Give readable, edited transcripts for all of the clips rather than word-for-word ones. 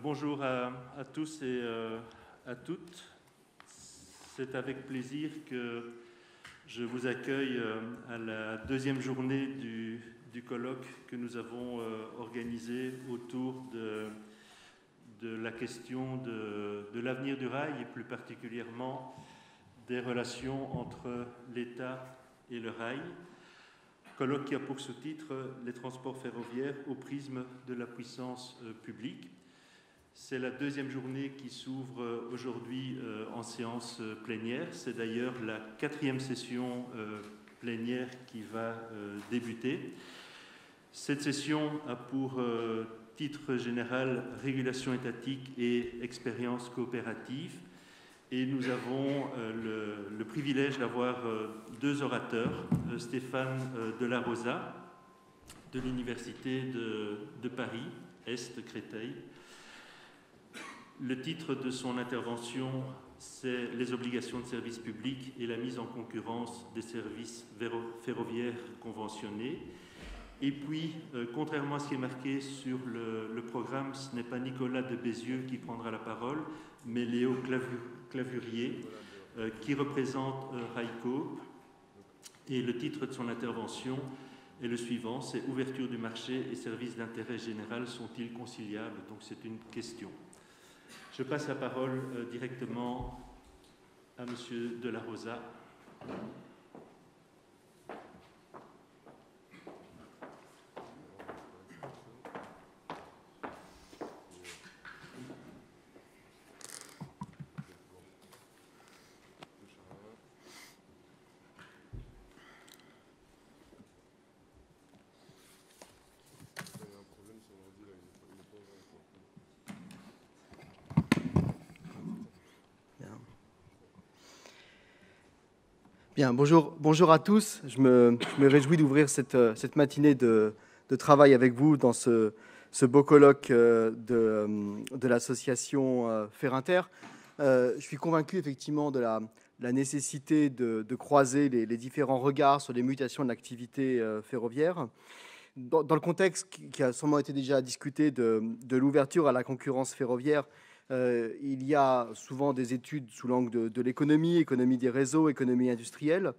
Bonjour à tous et à toutes. C'est avec plaisir que je vous accueille à la deuxième journée du colloque que nous avons organisé autour de la question de l'avenir du rail et plus particulièrement des relations entre l'État et le rail. Colloque qui a pour sous-titre « Les transports ferroviaires au prisme de la puissance publique ». C'est la deuxième journée qui s'ouvre aujourd'hui en séance plénière. C'est d'ailleurs la quatrième session plénière qui va débuter. Cette session a pour titre général « Régulation étatique et expérience coopérative ». Et nous avons le privilège d'avoir deux orateurs, Stéphane Delarosa de l'Université de Paris, Est Créteil. Le titre de son intervention, c'est « Les obligations de service public et la mise en concurrence des services ferroviaires conventionnés ». Et puis, contrairement à ce qui est marqué sur le programme, ce n'est pas Nicolas de Bézieux qui prendra la parole, mais Léo Clavurier, qui représente Railcoop. Et le titre de son intervention est le suivant, c'est « Ouverture du marché et services d'intérêt général sont-ils conciliables ?» Donc c'est une question. Je passe la parole directement à M. Delarosa. Bien, bonjour à tous. Je me réjouis d'ouvrir cette matinée de travail avec vous dans ce beau colloque de l'association Ferinter. Je suis convaincu effectivement de la nécessité de croiser les différents regards sur les mutations de l'activité ferroviaire. Dans le contexte qui a sûrement été déjà discuté de l'ouverture à la concurrence ferroviaire, il y a souvent des études sous l'angle de l'économie, économie des réseaux, économie industrielle,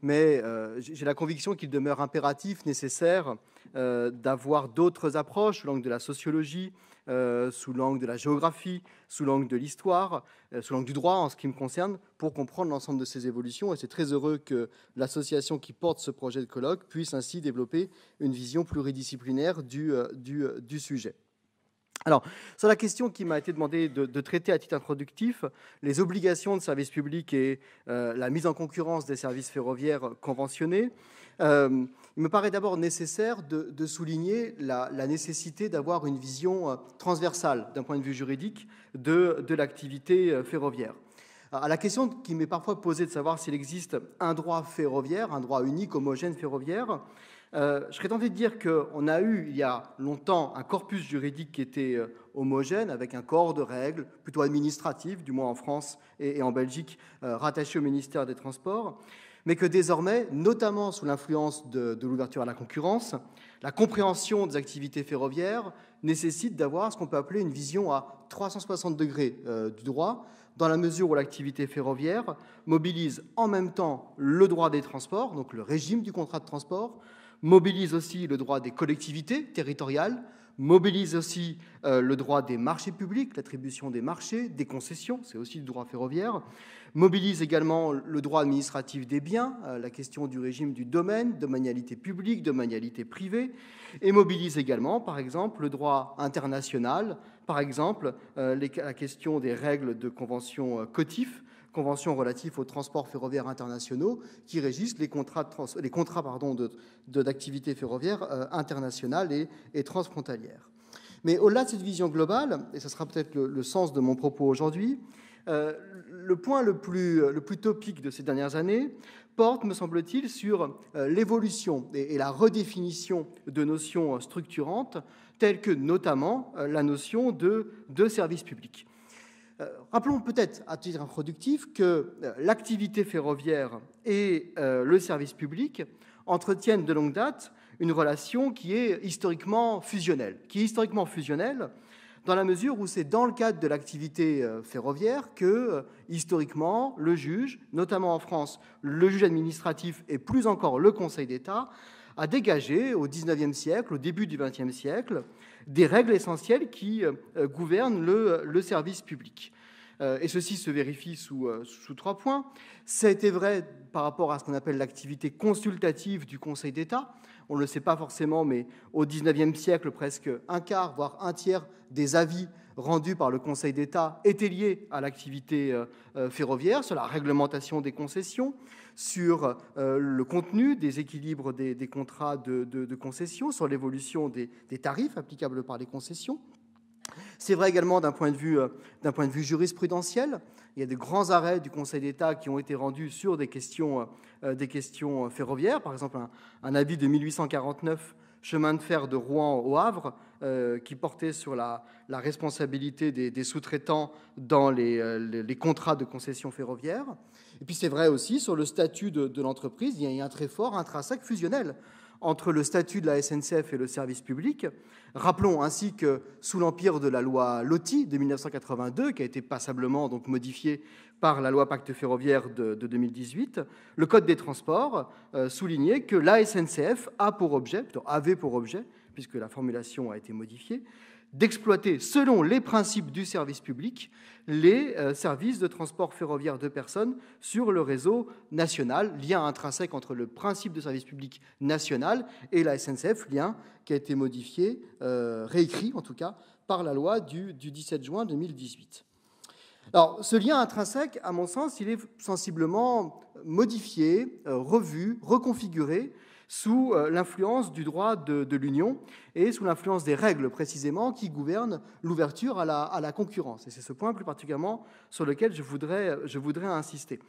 mais j'ai la conviction qu'il demeure impératif, nécessaire, d'avoir d'autres approches sous l'angle de la sociologie, sous l'angle de la géographie, sous l'angle de l'histoire, sous l'angle du droit en ce qui me concerne, pour comprendre l'ensemble de ces évolutions. Et c'est très heureux que l'association qui porte ce projet de colloque puisse ainsi développer une vision pluridisciplinaire du sujet. Alors, sur la question qui m'a été demandée de traiter à titre introductif, les obligations de service public et la mise en concurrence des services ferroviaires conventionnés, il me paraît d'abord nécessaire de souligner la nécessité d'avoir une vision transversale d'un point de vue juridique de l'activité ferroviaire. À la question qui m'est parfois posée de savoir s'il existe un droit ferroviaire, un droit unique, homogène ferroviaire, je serais tenté de dire qu'on a eu, il y a longtemps, un corpus juridique qui était homogène, avec un corps de règles plutôt administratives, du moins en France et en Belgique, rattaché au ministère des Transports, mais que désormais, notamment sous l'influence de l'ouverture à la concurrence, la compréhension des activités ferroviaires nécessite d'avoir ce qu'on peut appeler une vision à 360 degrés du droit, dans la mesure où l'activité ferroviaire mobilise en même temps le droit des transports, donc le régime du contrat de transport, mobilise aussi le droit des collectivités territoriales, mobilise aussi le droit des marchés publics, l'attribution des marchés, des concessions, c'est aussi le droit ferroviaire, mobilise également le droit administratif des biens, la question du régime du domaine, domanialité publique, domanialité privée, et mobilise également, par exemple, le droit international, par exemple, la question des règles de convention COTIF, conventions relatives aux transports ferroviaires internationaux qui régissent les contrats d'activité ferroviaire internationale et transfrontalière. Mais au-delà de cette vision globale, et ce sera peut-être le sens de mon propos aujourd'hui, le point le plus topique de ces dernières années porte, me semble-t-il, sur l'évolution et la redéfinition de notions structurantes, telles que notamment la notion de service public. Rappelons peut-être à titre introductif que l'activité ferroviaire et le service public entretiennent de longue date une relation qui est historiquement fusionnelle, dans la mesure où c'est dans le cadre de l'activité ferroviaire que, historiquement, le juge, notamment en France, le juge administratif et plus encore le Conseil d'État, a dégagé au XIXe siècle, au début du XXe siècle, des règles essentielles qui gouvernent le service public. Et ceci se vérifie sous 3 points. Ça a été vrai par rapport à ce qu'on appelle l'activité consultative du Conseil d'État. On ne le sait pas forcément, mais au XIXe siècle, presque un quart, voire un tiers des avis rendus par le Conseil d'État étaient liés à l'activité ferroviaire, sur la réglementation des concessions, sur le contenu des équilibres des contrats de concession, sur l'évolution des tarifs applicables par les concessions. C'est vrai également d'un point de vue jurisprudentiel. Il y a de grands arrêts du Conseil d'État qui ont été rendus sur des questions ferroviaires. Par exemple, un avis de 1849, chemin de fer de Rouen au Havre, qui portait sur la responsabilité des sous-traitants dans les contrats de concession ferroviaire. Et puis c'est vrai aussi sur le statut de l'entreprise. Il y a un très fort intrinsèque fusionnel entre le statut de la SNCF et le service public. Rappelons ainsi que sous l'empire de la loi Loty de 1982, qui a été passablement donc modifiée par la loi Pacte ferroviaire de 2018, le Code des transports soulignait que la SNCF avait pour objet, puisque la formulation a été modifiée, d'exploiter, selon les principes du service public, les services de transport ferroviaire de personnes sur le réseau national, lien intrinsèque entre le principe de service public national et la SNCF, lien qui a été modifié, réécrit en tout cas, par la loi du 17 juin 2018. Alors, ce lien intrinsèque, à mon sens, il est sensiblement modifié, revu, reconfiguré sous l'influence du droit de l'Union et sous l'influence des règles précisément qui gouvernent l'ouverture à la concurrence. Et c'est ce point plus particulièrement sur lequel je voudrais insister.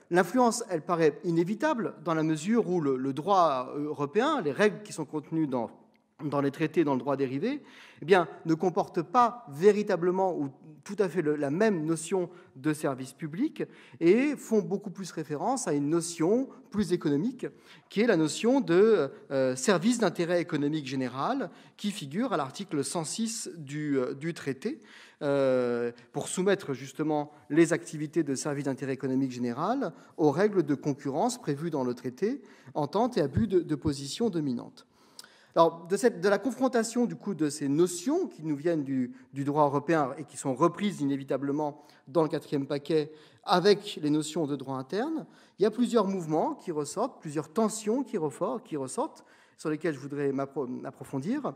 L'influence, elle paraît inévitable dans la mesure où le droit européen, les règles qui sont contenues dans les traités, dans le droit dérivé, eh bien, ne comportent pas véritablement ou tout à fait la même notion de service public et font beaucoup plus référence à une notion plus économique qui est la notion de service d'intérêt économique général qui figure à l'article 106 du traité pour soumettre justement les activités de service d'intérêt économique général aux règles de concurrence prévues dans le traité, entente et abus de position dominante. Alors, de la confrontation du coup de ces notions qui nous viennent du droit européen et qui sont reprises inévitablement dans le 4e paquet avec les notions de droit interne, il y a plusieurs mouvements qui ressortent, plusieurs tensions qui ressortent, sur lesquelles je voudrais m'approfondir.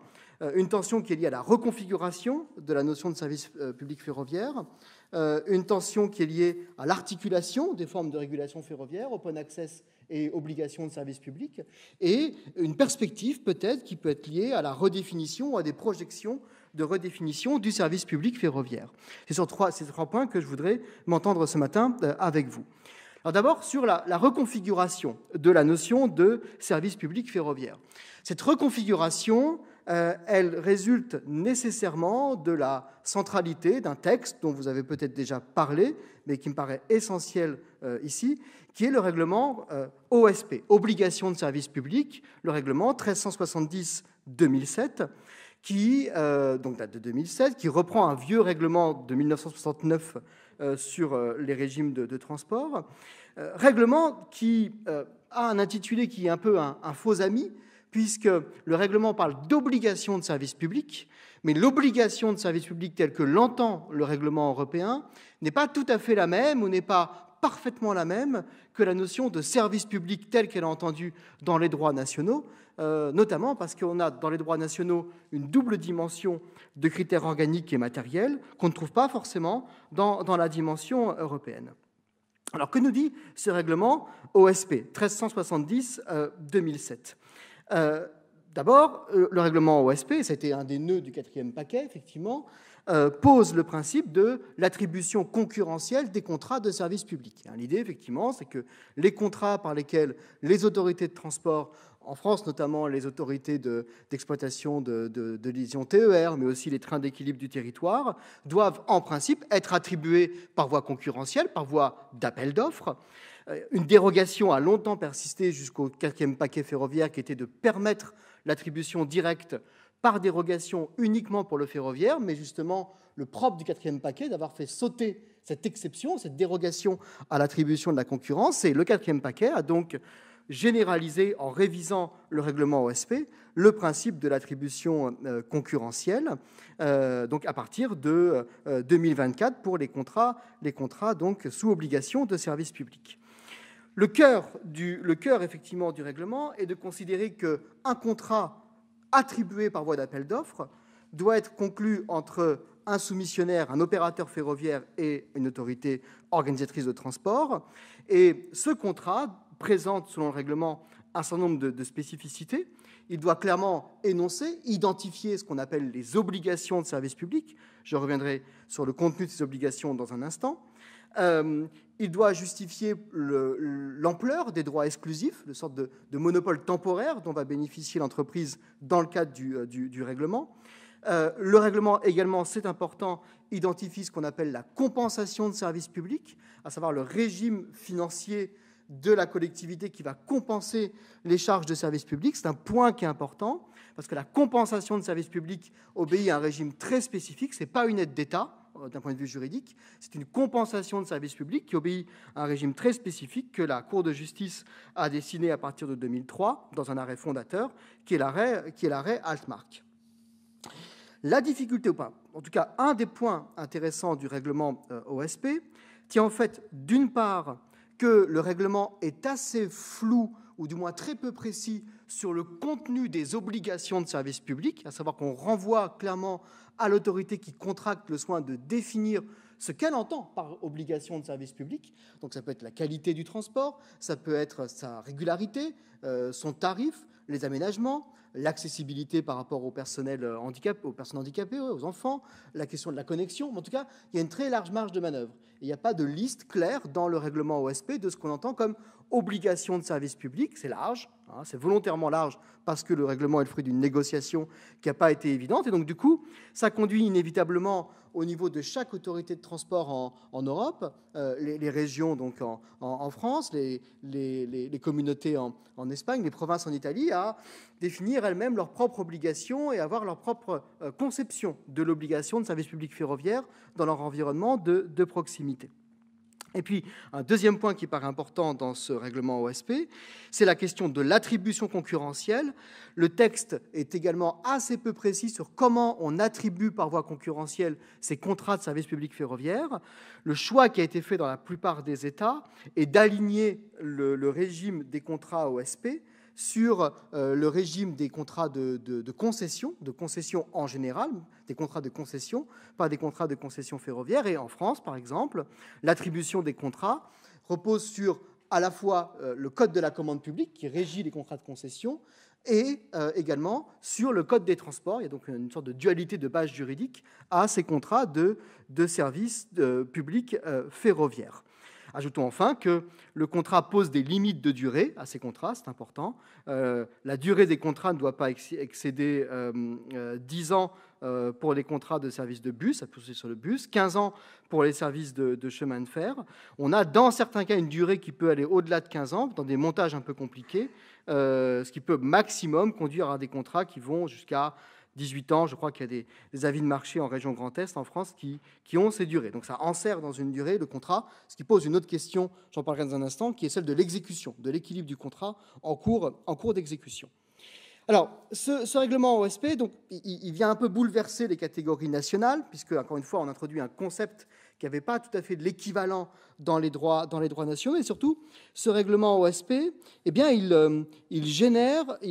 Une tension qui est liée à la reconfiguration de la notion de service public ferroviaire, une tension qui est liée à l'articulation des formes de régulation ferroviaire, open access et obligation de service public, et une perspective peut-être qui peut être liée à la redéfinition ou à des projections de redéfinition du service public ferroviaire. C'est sur ces 3 points que je voudrais m'entendre ce matin avec vous. Alors d'abord, sur la reconfiguration de la notion de service public ferroviaire. Cette reconfiguration, elle résulte nécessairement de la centralité d'un texte dont vous avez peut-être déjà parlé, mais qui me paraît essentiel ici, qui est le règlement OSP, Obligation de service public, le règlement 1370-2007, qui donc date de 2007, qui reprend un vieux règlement de 1969 sur les régimes de transport. Règlement qui a un intitulé qui est un peu un faux ami, puisque le règlement parle d'obligation de service public, mais l'obligation de service public telle que l'entend le règlement européen n'est pas tout à fait la même ou n'est pas parfaitement la même que la notion de service public telle qu'elle est entendue dans les droits nationaux, notamment parce qu'on a dans les droits nationaux une double dimension de critères organiques et matériels qu'on ne trouve pas forcément dans la dimension européenne. Alors, que nous dit ce règlement OSP 1370-2007 ? D'abord, le règlement OSP, ça a été un des nœuds du 4e paquet, effectivement, pose le principe de l'attribution concurrentielle des contrats de service public. L'idée, effectivement, c'est que les contrats par lesquels les autorités de transport, en France notamment les autorités d'exploitation de liaisons TER, mais aussi les trains d'équilibre du territoire, doivent en principe être attribués par voie concurrentielle, par voie d'appel d'offres. Une dérogation a longtemps persisté jusqu'au 4e paquet ferroviaire qui était de permettre l'attribution directe par dérogation uniquement pour le ferroviaire, mais justement le propre du 4e paquet d'avoir fait sauter cette exception, cette dérogation à l'attribution de la concurrence. Et le 4e paquet a donc généralisé, en révisant le règlement OSP, le principe de l'attribution concurrentielle, donc à partir de 2024 pour les contrats donc, sous obligation de service public. Le cœur effectivement du règlement est de considérer qu'un contrat attribué par voie d'appel d'offres doit être conclu entre un soumissionnaire, un opérateur ferroviaire et une autorité organisatrice de transport. Et ce contrat présente, selon le règlement, un certain nombre de spécificités. Il doit clairement énoncer, identifier ce qu'on appelle les obligations de service public. Je reviendrai sur le contenu de ces obligations dans un instant. Il doit justifier l'ampleur des droits exclusifs, de sorte de monopole temporaire dont va bénéficier l'entreprise dans le cadre du règlement. Le règlement également, c'est important, identifie ce qu'on appelle la compensation de services publics, à savoir le régime financier de la collectivité qui va compenser les charges de services publics. C'est un point qui est important, parce que la compensation de services publics obéit à un régime très spécifique. Ce n'est pas une aide d'État, d'un point de vue juridique, c'est une compensation de services publics qui obéit à un régime très spécifique que la Cour de justice a dessiné à partir de 2003 dans un arrêt fondateur, qui est l'arrêt Altmark. La difficulté, ou pas, en tout cas un des points intéressants du règlement OSP, tient en fait d'une part que le règlement est assez flou, ou du moins très peu précis, sur le contenu des obligations de service public, à savoir qu'on renvoie clairement à l'autorité qui contracte le soin de définir ce qu'elle entend par obligation de service public. Donc ça peut être la qualité du transport, ça peut être sa régularité, son tarif, les aménagements, l'accessibilité par rapport aux personnes handicapées, aux enfants, la question de la connexion. En tout cas, il y a une très large marge de manœuvre. Et il n'y a pas de liste claire dans le règlement OSP de ce qu'on entend comme obligation de service public. C'est large, c'est volontairement large parce que le règlement est le fruit d'une négociation qui n'a pas été évidente. Et donc, du coup, ça conduit inévitablement au niveau de chaque autorité de transport en Europe, les régions donc en France, les communautés en Espagne, les provinces en Italie, à définir elles-mêmes leurs propres obligations et avoir leur propre conception de l'obligation de service public ferroviaire dans leur environnement de proximité. Et puis, un deuxième point qui paraît important dans ce règlement OSP, c'est la question de l'attribution concurrentielle. Le texte est également assez peu précis sur comment on attribue par voie concurrentielle ces contrats de service public ferroviaire. Le choix qui a été fait dans la plupart des États est d'aligner le régime des contrats OSP sur le régime des contrats de concession en général, des contrats de concession, pas des contrats de concession ferroviaire. Et en France, par exemple, l'attribution des contrats repose sur à la fois le code de la commande publique qui régit les contrats de concession et également sur le code des transports. Il y a donc une sorte de dualité de base juridique à ces contrats de services publics ferroviaires. Ajoutons enfin que le contrat pose des limites de durée à ces contrats, c'est important. La durée des contrats ne doit pas excéder 10 ans pour les contrats de service de bus, ça peut être sur le bus, 15 ans pour les services de chemin de fer. On a dans certains cas une durée qui peut aller au-delà de 15 ans, dans des montages un peu compliqués, ce qui peut maximum conduire à des contrats qui vont jusqu'à 18 ans. Je crois qu'il y a des avis de marché en région Grand Est, en France, qui ont ces durées. Donc ça enserre dans une durée le contrat, ce qui pose une autre question, j'en parlerai dans un instant, qui est celle de l'exécution, de l'équilibre du contrat en cours d'exécution. Alors, ce règlement OSP, donc, il vient un peu bouleverser les catégories nationales, puisque, encore une fois, on introduit un concept qui n'avait pas tout à fait de l'équivalent dans les droits nationaux. Et surtout, ce règlement OSP, eh bien, il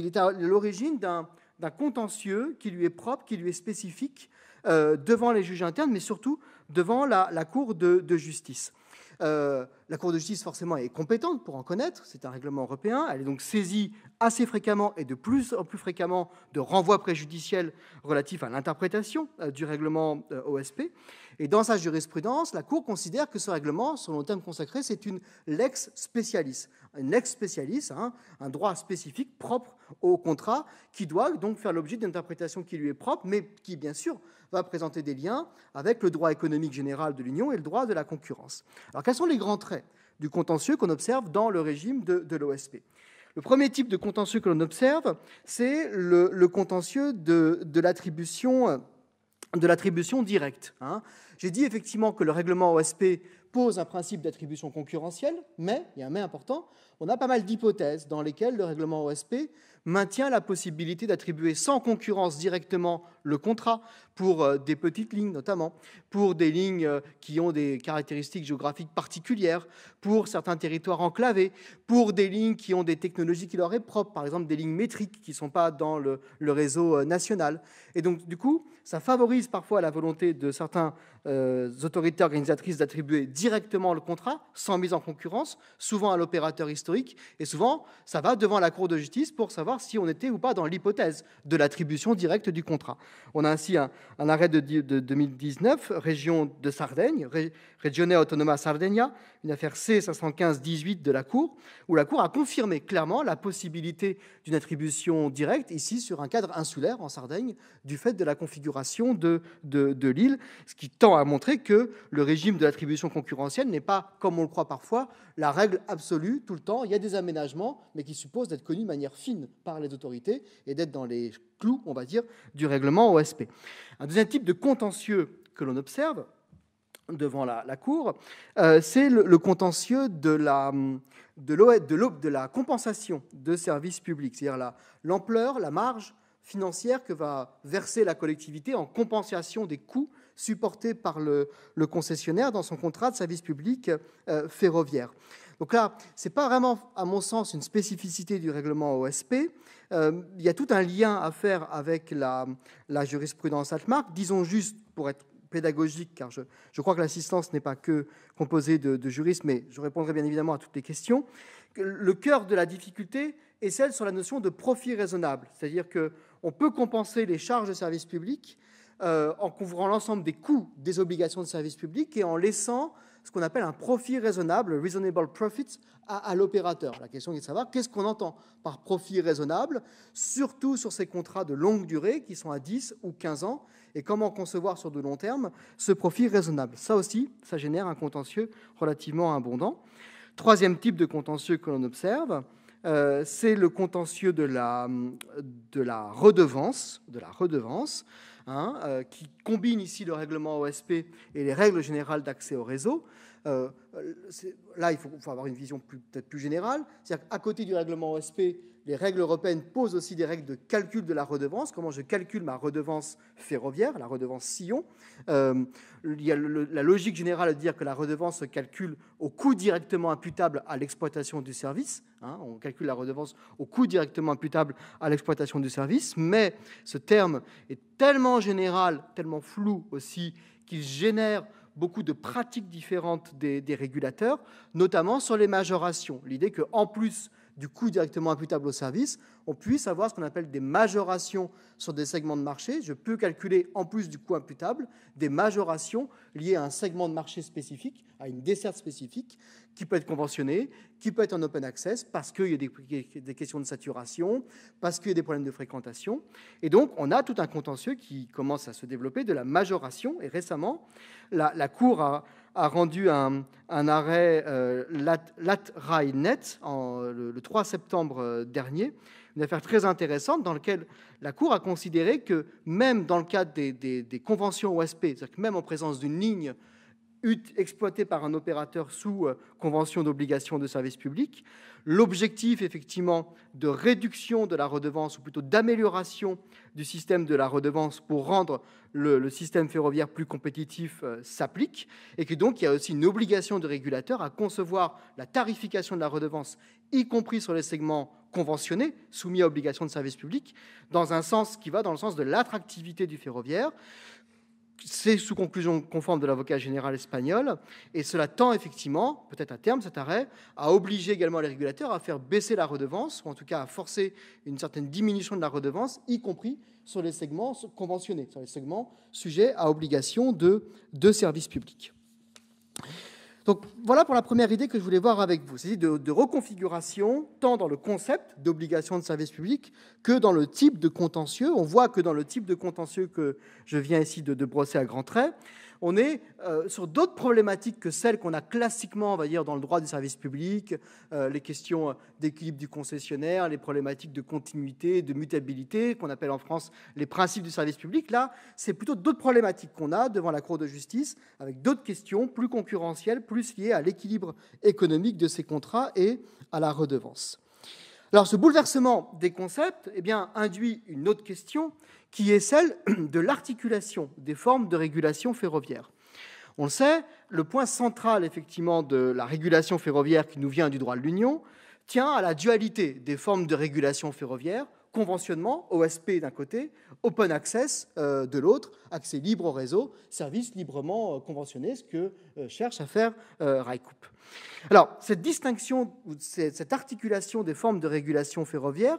est à l'origine d'un contentieux qui lui est propre, qui lui est spécifique devant les juges internes, mais surtout devant la Cour de justice. La Cour de justice, forcément, est compétente pour en connaître. C'est un règlement européen. Elle est donc saisie assez fréquemment et de plus en plus fréquemment de renvois préjudiciels relatifs à l'interprétation du règlement OSP. Et dans sa jurisprudence, la Cour considère que ce règlement, selon le terme consacré, c'est une lex specialis. Une lex specialis, un droit spécifique propre au contrat qui doit donc faire l'objet d'une interprétation qui lui est propre, mais qui, bien sûr, va présenter des liens avec le droit économique général de l'Union et le droit de la concurrence. Alors, quels sont les grands traits du contentieux qu'on observe dans le régime de l'OSP ? Le premier type de contentieux que l'on observe, c'est le contentieux de l'attribution directe. J'ai dit effectivement que le règlement OSP pose un principe d'attribution concurrentielle, mais, il y a un mais important, on a pas mal d'hypothèses dans lesquelles le règlement OSP maintient la possibilité d'attribuer sans concurrence directement le contrat pour des petites lignes notamment, pour des lignes qui ont des caractéristiques géographiques particulières, pour certains territoires enclavés, pour des lignes qui ont des technologies qui leur est propres, par exemple des lignes métriques qui ne sont pas dans le réseau national. Et donc, du coup, ça favorise parfois la volonté de certains autorités organisatrices d'attribuer directement le contrat, sans mise en concurrence, souvent à l'opérateur historique, et souvent, ça va devant la Cour de justice pour savoir si on était ou pas dans l'hypothèse de l'attribution directe du contrat. On a ainsi un arrêt de 2019, région de Sardaigne, Regione Autonoma Sardegna, une affaire C515-18 de la Cour, où la Cour a confirmé clairement la possibilité d'une attribution directe, ici sur un cadre insulaire en Sardaigne, du fait de la configuration de l'île, ce qui tend à montrer que le régime de l'attribution concurrentielle n'est pas, comme on le croit parfois, la règle absolue tout le temps. Il y a des aménagements, mais qui supposent d'être connus de manière fine par les autorités et d'être dans les clous, on va dire, du règlement OSP. Un deuxième type de contentieux que l'on observe devant la Cour, c'est le contentieux de la compensation de services publics, c'est-à-dire l'ampleur, la marge financière que va verser la collectivité en compensation des coûts supportés par le concessionnaire dans son contrat de service public ferroviaire. Donc là, ce n'est pas vraiment, à mon sens, une spécificité du règlement OSP. Il y a tout un lien à faire avec la jurisprudence Altmark. Disons juste, pour être pédagogique, car je crois que l'assistance n'est pas que composée de juristes, mais je répondrai bien évidemment à toutes les questions. Le cœur de la difficulté est celle sur la notion de profit raisonnable, c'est-à-dire qu'on peut compenser les charges de service public en couvrant l'ensemble des coûts des obligations de service public et en laissant ce qu'on appelle un profit raisonnable, reasonable profit, à l'opérateur. La question est de savoir qu'est-ce qu'on entend par profit raisonnable, surtout sur ces contrats de longue durée qui sont à 10 ou 15 ans, et comment concevoir sur de long terme ce profit raisonnable. Ça aussi, ça génère un contentieux relativement abondant. Troisième type de contentieux que l'on observe, c'est le contentieux de la redevance, qui combine ici le règlement OSP et les règles générales d'accès au réseau. Là, il faut avoir une vision peut-être plus générale. C'est-à-dire qu'à côté du règlement OSP, les règles européennes posent aussi des règles de calcul de la redevance, comment je calcule ma redevance ferroviaire, la redevance sillon. Il y a la logique générale de dire que la redevance se calcule au coût directement imputable à l'exploitation du service. On calcule la redevance au coût directement imputable à l'exploitation du service, mais ce terme est tellement général, tellement flou aussi, qu'il génère beaucoup de pratiques différentes des régulateurs, notamment sur les majorations. L'idée qu'en plus du coût directement imputable au service, on puisse avoir ce qu'on appelle des majorations sur des segments de marché. Je peux calculer, en plus du coût imputable, des majorations liées à un segment de marché spécifique, à une desserte spécifique, qui peut être conventionnée, qui peut être en open access, parce qu'il y a des questions de saturation, parce qu'il y a des problèmes de fréquentation. Et donc, on a tout un contentieux qui commence à se développer de la majoration. Et récemment, la Cour a rendu un arrêt LAT-RAI-NET le 3 septembre dernier, une affaire très intéressante dans laquelle la Cour a considéré que même dans le cadre des conventions OSP, c'est-à-dire que même en présence d'une ligne exploitée par un opérateur sous convention d'obligation de service public, l'objectif effectivement de réduction de la redevance, ou plutôt d'amélioration du système de la redevance pour rendre le système ferroviaire plus compétitif s'applique, et que donc il y a aussi une obligation de régulateur à concevoir la tarification de la redevance, y compris sur les segments conventionnés, soumis à obligation de service public, dans un sens qui va dans le sens de l'attractivité du ferroviaire. C'est sous conclusion conforme de l'avocat général espagnol, et cela tend effectivement, peut-être à terme, cet arrêt, à obliger également les régulateurs à faire baisser la redevance, ou en tout cas à forcer une certaine diminution de la redevance, y compris sur les segments conventionnés, sur les segments sujets à obligation de service public. Donc voilà pour la première idée que je voulais voir avec vous, c'est de reconfiguration, tant dans le concept d'obligation de service public que dans le type de contentieux. On voit que dans le type de contentieux que je viens ici de brosser à grands traits, on est sur d'autres problématiques que celles qu'on a classiquement, on va dire, dans le droit du service public, les questions d'équilibre du concessionnaire, les problématiques de continuité, de mutabilité, qu'on appelle en France les principes du service public. Là, c'est plutôt d'autres problématiques qu'on a devant la Cour de justice, avec d'autres questions plus concurrentielles, plus liées à l'équilibre économique de ces contrats et à la redevance. Alors, ce bouleversement des concepts induit une autre question, qui est celle de l'articulation des formes de régulation ferroviaire. On le sait, le point central, effectivement, de la régulation ferroviaire qui nous vient du droit de l'Union tient à la dualité des formes de régulation ferroviaire, conventionnement, OSP d'un côté, open access de l'autre, accès libre au réseau, service librement conventionné, ce que cherche à faire RICOOP. Alors, cette distinction, cette articulation des formes de régulation ferroviaire,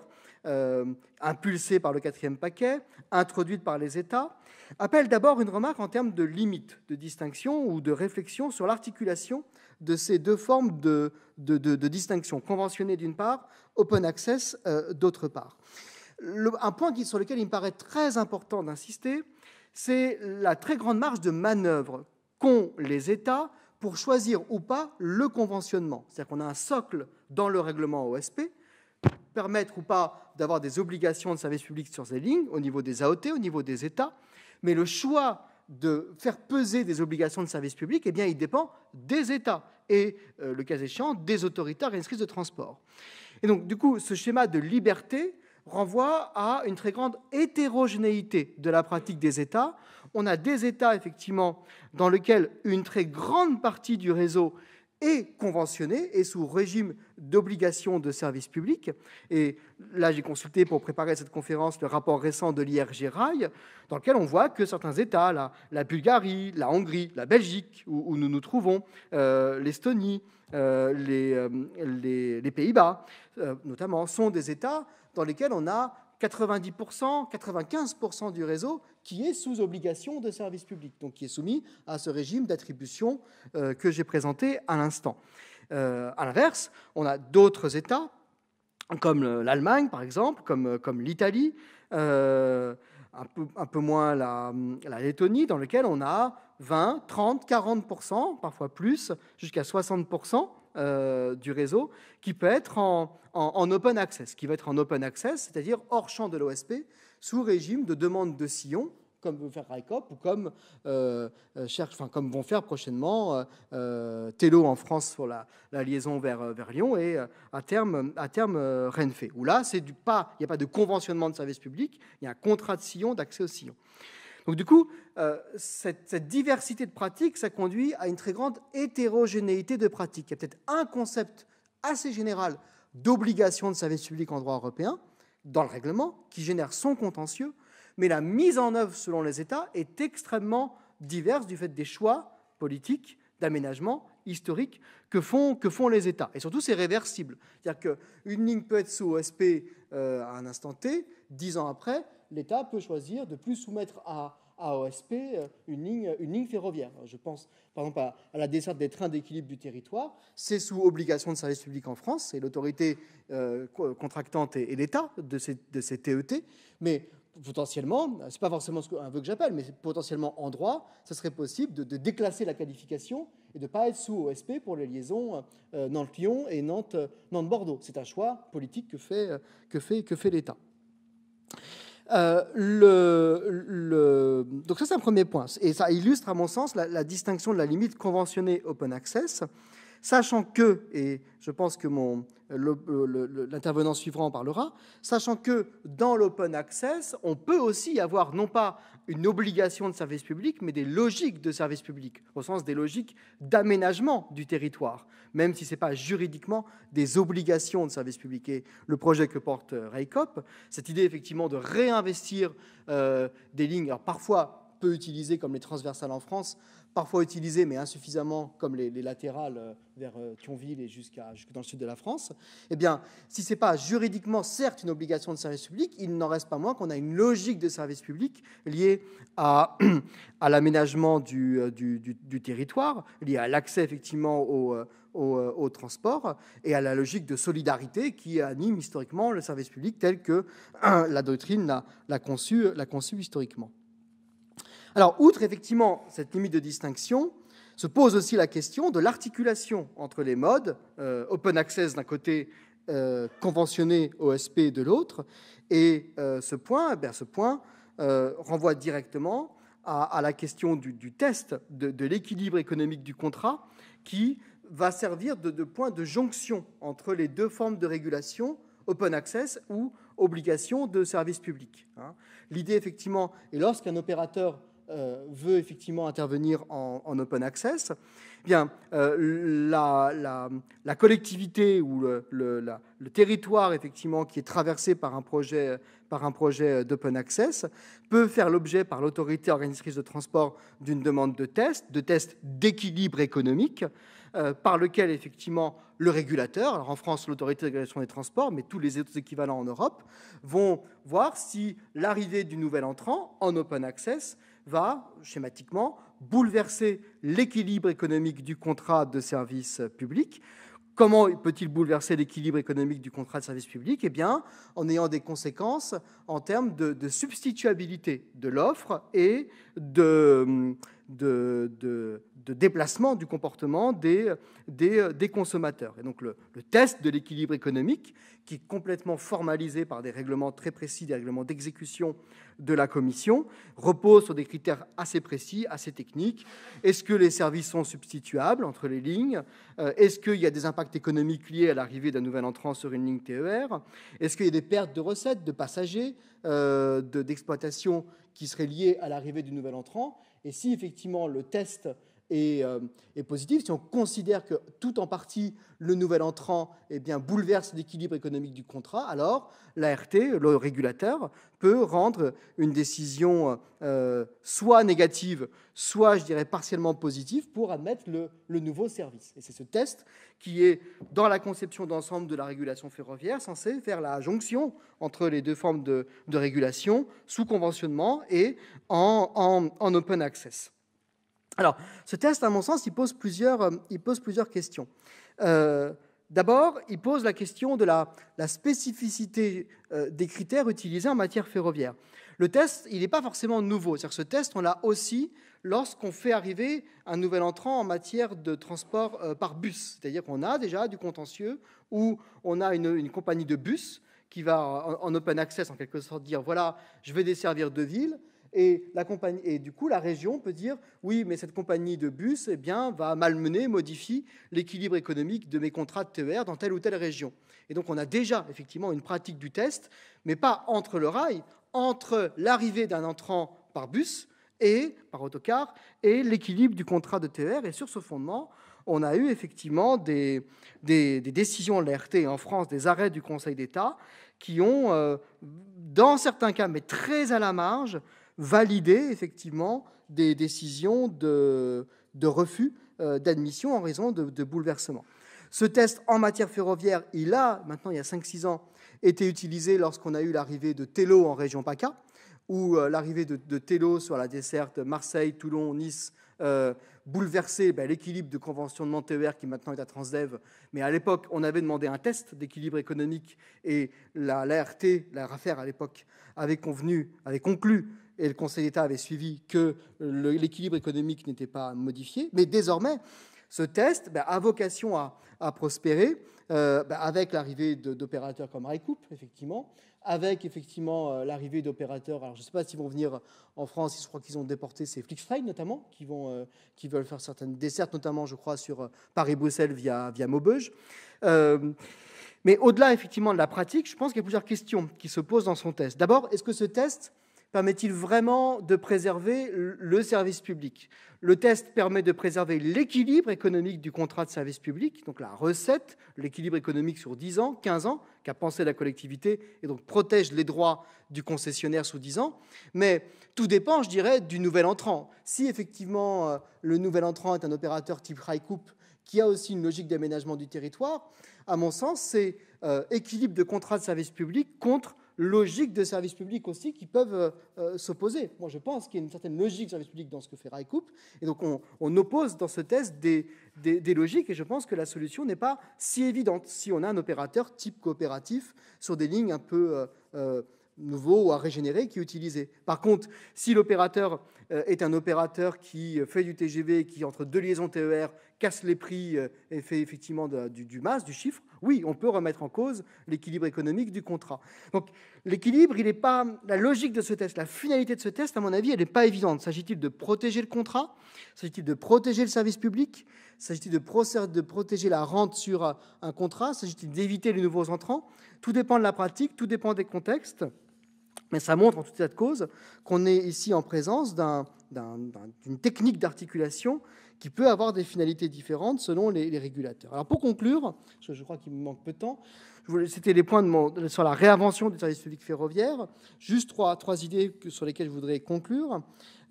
impulsée par le 4e paquet, introduite par les États, appelle d'abord une remarque en termes de limite de distinction ou de réflexion sur l'articulation de ces deux formes de distinction, conventionnée d'une part, open access d'autre part. Un point sur lequel il me paraît très important d'insister, c'est la très grande marge de manœuvre qu'ont les États pour choisir ou pas le conventionnement. C'est-à-dire qu'on a un socle dans le règlement OSP, permettre ou pas d'avoir des obligations de service public sur ces lignes, au niveau des AOT, au niveau des États, mais le choix de faire peser des obligations de service public, il dépend des États et, le cas échéant, des autorités organisatrices de transport. Et donc, du coup, ce schéma de liberté renvoie à une très grande hétérogénéité de la pratique des États. On a des États, effectivement, dans lesquels une très grande partie du réseau est conventionné et sous régime d'obligation de service public. Et là, j'ai consulté pour préparer cette conférence le rapport récent de l'IRG-Rail, dans lequel on voit que certains États, la Bulgarie, la Hongrie, la Belgique, où nous nous trouvons, l'Estonie, les Pays-Bas, notamment, sont des États dans lesquels on a 90%, 95% du réseau qui est sous obligation de service public, donc qui est soumis à ce régime d'attribution que j'ai présenté à l'instant. À l'inverse, on a d'autres États, comme l'Allemagne, par exemple, comme l'Italie, un peu moins la Lettonie, dans lequel on a 20, 30, 40%, parfois plus, jusqu'à 60%, du réseau qui peut être en open access, c'est-à-dire hors champ de l'OSP, sous régime de demande de sillon, comme veut faire RICOP ou comme vont faire prochainement Tello en France sur la liaison vers Lyon et à terme Renfe, où là, il n'y a pas de conventionnement de service public, il y a un contrat de sillon, d'accès au sillon. Donc du coup, cette diversité de pratiques, ça conduit à une très grande hétérogénéité de pratiques. Il y a peut-être un concept assez général d'obligation de service public en droit européen, dans le règlement, qui génère son contentieux, mais la mise en œuvre selon les États est extrêmement diverse du fait des choix politiques, d'aménagement historique que font les États. Et surtout, c'est réversible. C'est-à-dire qu'une ligne peut être sous OSP à un instant T, 10 ans après, l'État peut choisir de plus soumettre à OSP une ligne ferroviaire. Je pense par exemple à la desserte des trains d'équilibre du territoire. C'est sous obligation de service public en France, c'est l'autorité contractante et l'État de ces TET, mais potentiellement, c'est pas forcément un vœu que j'appelle, mais potentiellement en droit, ça serait possible de déclasser la qualification et de ne pas être sous OSP pour les liaisons Nantes-Lyon et Nantes-Bordeaux. C'est un choix politique que fait l'État. Donc ça, c'est un premier point. Et ça illustre, à mon sens, la distinction de la limite conventionnée open access, sachant que, et je pense que l'intervenant suivant en parlera, sachant que dans l'open access, on peut aussi avoir non pas une obligation de service public, mais des logiques de service public, au sens des logiques d'aménagement du territoire, même si ce n'est pas juridiquement des obligations de service public. Et le projet que porte RICOP, cette idée effectivement de réinvestir des lignes, alors parfois peu utilisées comme les transversales en France, parfois utilisées mais insuffisamment comme les latérales vers Thionville et jusque dans le sud de la France, eh bien, si ce n'est pas juridiquement, certes, une obligation de service public, il n'en reste pas moins qu'on a une logique de service public liée à l'aménagement du territoire, liée à l'accès effectivement au transport et à la logique de solidarité qui anime historiquement le service public tel que la doctrine l'a conçu historiquement. Alors, outre effectivement cette limite de distinction, se pose aussi la question de l'articulation entre les modes, open access d'un côté, conventionné OSP de l'autre, et ce point renvoie directement à la question du test de l'équilibre économique du contrat qui va servir de point de jonction entre les deux formes de régulation, open access ou obligation de service public. L'idée, effectivement, est lorsqu'un opérateur veut effectivement intervenir en open access, eh bien, la collectivité ou le territoire effectivement qui est traversé par un projet d'open access peut faire l'objet par l'autorité organisatrice de transport d'une demande de test d'équilibre économique, par lequel effectivement le régulateur, alors en France l'autorité de régulation des transports, mais tous les autres équivalents en Europe, vont voir si l'arrivée du nouvel entrant en open access va schématiquement bouleverser l'équilibre économique du contrat de service public. Comment peut-il bouleverser l'équilibre économique du contrat de service public ? Eh bien, en ayant des conséquences en termes de substituabilité de l'offre et de déplacement du comportement des consommateurs. Et donc le test de l'équilibre économique, qui est complètement formalisé par des règlements très précis, des règlements d'exécution de la Commission, repose sur des critères assez précis, assez techniques. Est-ce que les services sont substituables entre les lignes ? Est-ce qu'il y a des impacts économiques liés à l'arrivée d'un nouvel entrant sur une ligne TER ? Est-ce qu'il y a des pertes de recettes, de passagers, d'exploitation qui seraient liées à l'arrivée du nouvel entrant ? Et si effectivement le test est positif, si on considère que tout en partie le nouvel entrant bouleverse l'équilibre économique du contrat, alors l'ART, le régulateur, peut rendre une décision soit négative, soit, je dirais, partiellement positive pour admettre le nouveau service. Et c'est ce test qui est, dans la conception d'ensemble de la régulation ferroviaire, censé faire la jonction entre les deux formes de régulation, sous conventionnement et en open access. Alors, ce test, à mon sens, il pose plusieurs questions. D'abord, il pose la question de la spécificité des critères utilisés en matière ferroviaire. Le test, il n'est pas forcément nouveau. C'est-à-dire que ce test, on l'a aussi lorsqu'on fait arriver un nouvel entrant en matière de transport par bus. C'est-à-dire qu'on a déjà du contentieux où on a une compagnie de bus qui va en open access, en quelque sorte, dire « voilà, je vais desservir deux villes ». Et du coup, la région peut dire « oui, mais cette compagnie de bus va malmener, modifie l'équilibre économique de mes contrats de TER dans telle ou telle région ». Et donc, on a déjà effectivement une pratique du test, mais pas entre le rail, entre l'arrivée d'un entrant par bus et par autocar et l'équilibre du contrat de TER. Et sur ce fondement, on a eu effectivement des décisions de l'ART en France, des arrêts du Conseil d'État qui ont, dans certains cas, mais très à la marge, validé effectivement des décisions de refus d'admission en raison de bouleversements. Ce test en matière ferroviaire, maintenant il y a 5-6 ans, été utilisé lorsqu'on a eu l'arrivée de Tello en région PACA, où l'arrivée de Tello sur la desserte Marseille, Toulon, Nice bouleversait l'équilibre de conventionnement TER qui maintenant est à Transdev. Mais à l'époque, on avait demandé un test d'équilibre économique et l'ART, la RAFER à l'époque, avait conclu, et le Conseil d'État avait suivi, que l'équilibre économique n'était pas modifié. Mais désormais, ce test a vocation à prospérer avec l'arrivée d'opérateurs comme Railcoop, effectivement, avec effectivement l'arrivée d'opérateurs, alors je ne sais pas s'ils vont venir en France, je crois qu'ils ont déporté, c'est Flixtrain notamment, qui veulent faire certaines dessertes, notamment je crois sur Paris-Bruxelles via Maubeuge. Mais au-delà effectivement de la pratique, je pense qu'il y a plusieurs questions qui se posent dans son test. D'abord, est-ce que ce test permet-il vraiment de préserver le service public? Le test permet de préserver l'équilibre économique du contrat de service public, donc la recette, l'équilibre économique sur 10 ans, 15 ans, qu'a pensé la collectivité, et donc protège les droits du concessionnaire sous 10 ans. Mais tout dépend, je dirais, du nouvel entrant. Si effectivement le nouvel entrant est un opérateur type Rijkoop, qui a aussi une logique d'aménagement du territoire, à mon sens, c'est équilibre de contrat de service public contre logique de service public aussi qui peuvent s'opposer. Moi, je pense qu'il y a une certaine logique de service public dans ce que fait Rijkoop, et donc on oppose dans ce test des logiques, et je pense que la solution n'est pas si évidente si on a un opérateur type coopératif sur des lignes un peu nouveaux ou à régénérer qui est utilisé. Par contre, si l'opérateur est un opérateur qui fait du TGV, qui entre deux liaisons TER casse les prix et fait effectivement du masse, du chiffre, oui, on peut remettre en cause l'équilibre économique du contrat. Donc l'équilibre, il n'est pas la logique de ce test, la finalité de ce test, à mon avis, elle n'est pas évidente. S'agit-il de protéger le contrat? S'agit-il de protéger le service public? S'agit-il de protéger la rente sur un contrat? S'agit-il d'éviter les nouveaux entrants? Tout dépend de la pratique, tout dépend des contextes. Mais ça montre en tout état de cause qu'on est ici en présence d'une technique d'articulation qui peut avoir des finalités différentes selon les régulateurs. Alors pour conclure, je crois qu'il me manque peu de temps, c'était les points sur la réinvention du service public ferroviaire. Juste trois idées sur lesquelles je voudrais conclure.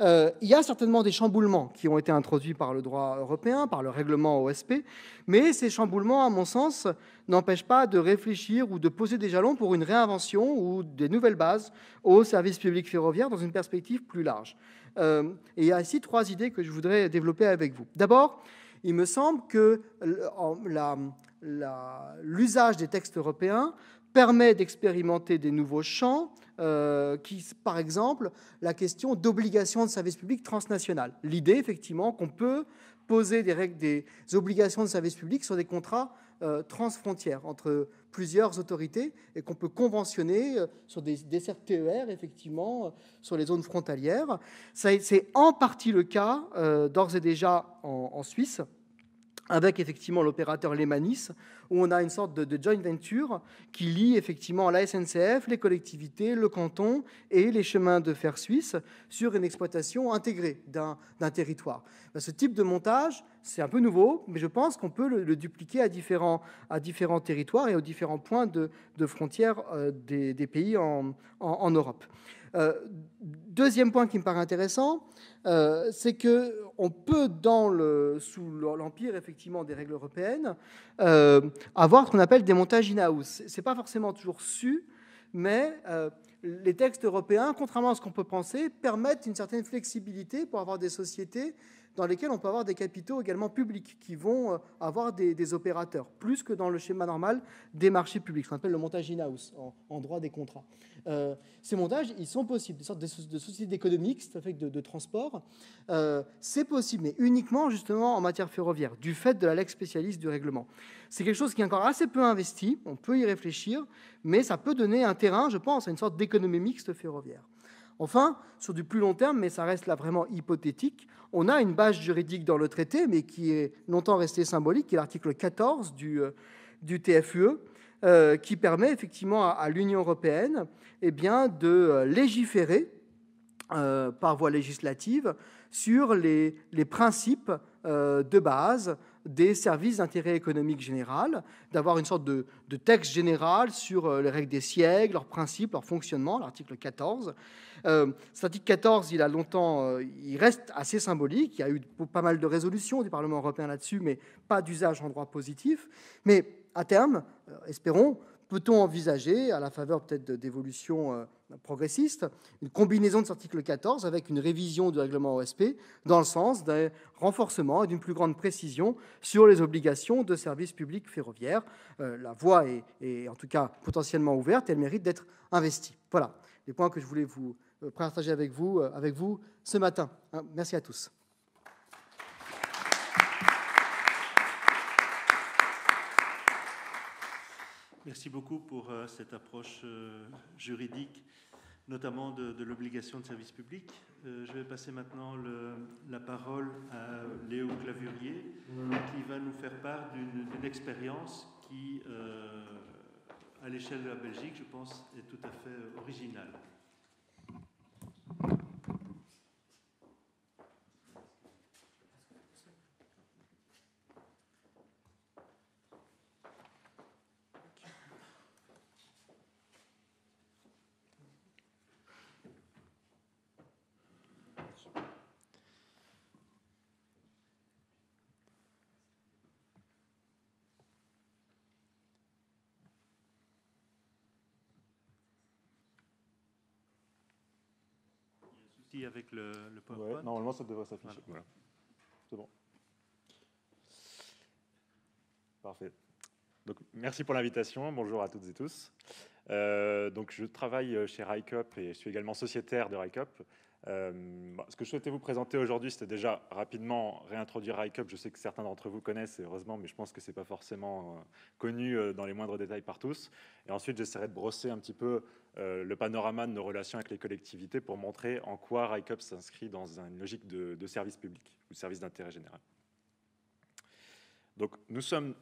Il y a certainement des chamboulements qui ont été introduits par le droit européen, par le règlement OSP, mais ces chamboulements, à mon sens, n'empêchent pas de réfléchir ou de poser des jalons pour une réinvention ou des nouvelles bases au service public ferroviaire dans une perspective plus large. Et il y a ici 3 idées que je voudrais développer avec vous. D'abord, il me semble que l'usage des textes européens permet d'expérimenter des nouveaux champs, par exemple, la question d'obligation de service public transnational. L'idée, effectivement, qu'on peut poser des obligations de service public sur des contrats transfrontières entre plusieurs autorités et qu'on peut conventionner sur des dessertes TER, effectivement, sur les zones frontalières. C'est en partie le cas, d'ores et déjà, en Suisse, avec effectivement l'opérateur Lemanis, où on a une sorte de joint venture qui lie effectivement la SNCF, les collectivités, le canton et les chemins de fer suisses sur une exploitation intégrée d'un territoire. Ce type de montage, c'est un peu nouveau, mais je pense qu'on peut le dupliquer à différents territoires et aux différents points de frontières des pays en Europe. Deuxième point qui me paraît intéressant, c'est qu'on peut, sous l'empire effectivement des règles européennes, avoir ce qu'on appelle des montages in-house. Ce n'est pas forcément toujours su, mais les textes européens, contrairement à ce qu'on peut penser, permettent une certaine flexibilité pour avoir des sociétés dans lesquelles on peut avoir des capitaux également publics qui vont avoir des opérateurs, plus que dans le schéma normal des marchés publics, ce qu'on appelle le montage in-house en droit des contrats. Ces montages, ils sont possibles, des sortes de sociétés d'économie, c'est-à-dire de transport. C'est possible, mais uniquement justement en matière ferroviaire, du fait de la lex spécialiste du règlement. C'est quelque chose qui est encore assez peu investi, on peut y réfléchir, mais ça peut donner un terrain, je pense, à une sorte d'économie mixte ferroviaire. Enfin, sur du plus long terme, mais ça reste là vraiment hypothétique, on a une base juridique dans le traité, mais qui est longtemps restée symbolique, qui est l'article 14 du TFUE, qui permet effectivement à l'Union européenne de légiférer par voie législative sur les principes de base des services d'intérêt économique général, d'avoir une sorte de texte général sur les règles des sièges, leurs principes, leur fonctionnement, l'article 14. Cet article 14, il reste assez symbolique. Il y a eu pas mal de résolutions du Parlement européen là-dessus, mais pas d'usage en droit positif. Mais à terme, espérons, peut-on envisager, à la faveur peut-être d'évolutions progressistes, une combinaison de cet article 14 avec une révision du règlement OSP dans le sens d'un renforcement et d'une plus grande précision sur les obligations de service public ferroviaire. La voie est en tout cas potentiellement ouverte et elle mérite d'être investie. Voilà les points que je voulais vous partager avec vous ce matin. Merci à tous. Merci beaucoup pour cette approche juridique, notamment de l'obligation de service public. Je vais passer maintenant la parole à Léo Clavurier, qui va nous faire part d'une expérience qui, à l'échelle de la Belgique, je pense, est tout à fait originale. ici avec le PowerPoint. Ouais, normalement, ça devrait s'afficher. Voilà. C'est bon. Parfait. Donc, merci pour l'invitation. Bonjour à toutes et tous. Donc, je travaille chez RICOP et je suis également sociétaire de RICOP. Ce que je souhaitais vous présenter aujourd'hui, c'était déjà rapidement réintroduire RICOP. Je sais que certains d'entre vous connaissent, heureusement, mais je pense que ce n'est pas forcément connu dans les moindres détails par tous. Et ensuite, j'essaierai de brosser un petit peu le panorama de nos relations avec les collectivités pour montrer en quoi RICOP s'inscrit dans une logique de service public ou de service d'intérêt général. Donc, nous sommes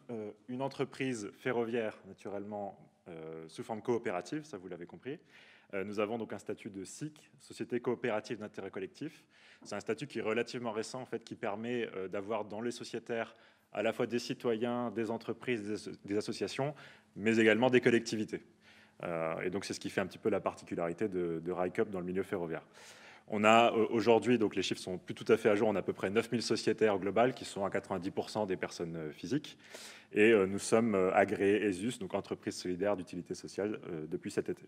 une entreprise ferroviaire, naturellement, sous forme coopérative, ça vous l'avez compris. Nous avons donc un statut de SIC, Société coopérative d'intérêt collectif. C'est un statut qui est relativement récent, en fait, qui permet d'avoir dans les sociétaires à la fois des citoyens, des entreprises, des associations, mais également des collectivités. Et donc, c'est ce qui fait un petit peu la particularité de RICOP dans le milieu ferroviaire. On a aujourd'hui, donc les chiffres sont plus tout à fait à jour, on a à peu près 9000 sociétaires globales qui sont à 90% des personnes physiques. Et nous sommes agréés ESUS, donc entreprise solidaire d'utilité sociale, depuis cet été.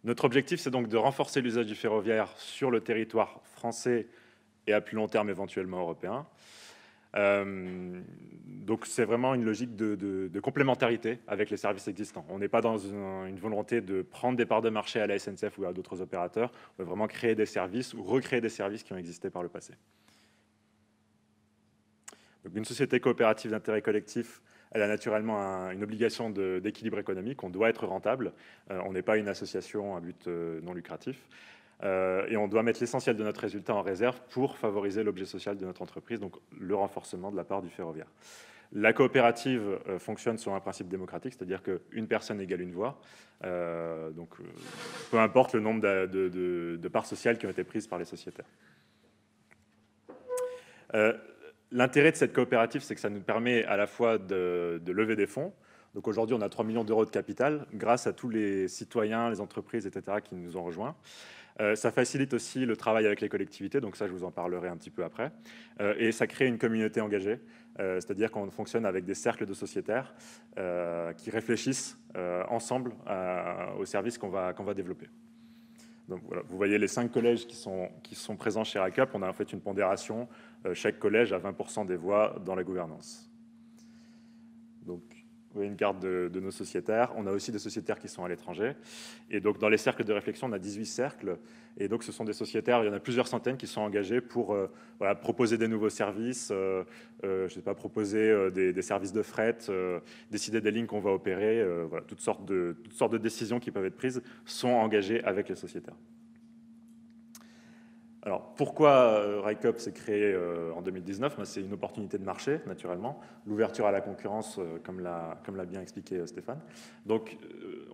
Notre objectif, c'est donc de renforcer l'usage du ferroviaire sur le territoire français et à plus long terme éventuellement européen. Donc c'est vraiment une logique de complémentarité avec les services existants. On n'est pas dans une volonté de prendre des parts de marché à la SNCF ou à d'autres opérateurs. On veut vraiment créer des services ou recréer des services qui ont existé par le passé. Donc, une société coopérative d'intérêt collectif, elle a naturellement une obligation d'équilibre économique. On doit être rentable. On n'est pas une association à but non lucratif. Et on doit mettre l'essentiel de notre résultat en réserve pour favoriser l'objet social de notre entreprise, donc le renforcement de la part du ferroviaire. La coopérative fonctionne sur un principe démocratique, c'est-à-dire qu'une personne égale une voix. Donc, peu importe le nombre de parts sociales qui ont été prises par les sociétaires. L'intérêt de cette coopérative, c'est que ça nous permet à la fois de lever des fonds. Donc aujourd'hui, on a 3 millions d'euros de capital grâce à tous les citoyens, les entreprises, etc. qui nous ont rejoints. Ça facilite aussi le travail avec les collectivités, donc ça, je vous en parlerai un petit peu après. Et ça crée une communauté engagée, c'est-à-dire qu'on fonctionne avec des cercles de sociétaires qui réfléchissent ensemble aux services qu'on va développer. Donc, voilà, vous voyez les 5 collèges qui sont présents chez RICOP. On a en fait une pondération. Chaque collège a 20% des voix dans la gouvernance. Donc, vous voyez une carte de nos sociétaires. On a aussi des sociétaires qui sont à l'étranger. Et donc, dans les cercles de réflexion, on a 18 cercles. Et donc, ce sont des sociétaires, il y en a plusieurs centaines qui sont engagés pour voilà, proposer des nouveaux services, je sais pas, proposer des services de fret, décider des lignes qu'on va opérer. Voilà, toutes sortes de décisions qui peuvent être prises sont engagées avec les sociétaires. Alors, pourquoi RICOP s'est créé en 2019 ? C'est une opportunité de marché, naturellement. L'ouverture à la concurrence, comme l'a bien expliqué Stéphane. Donc,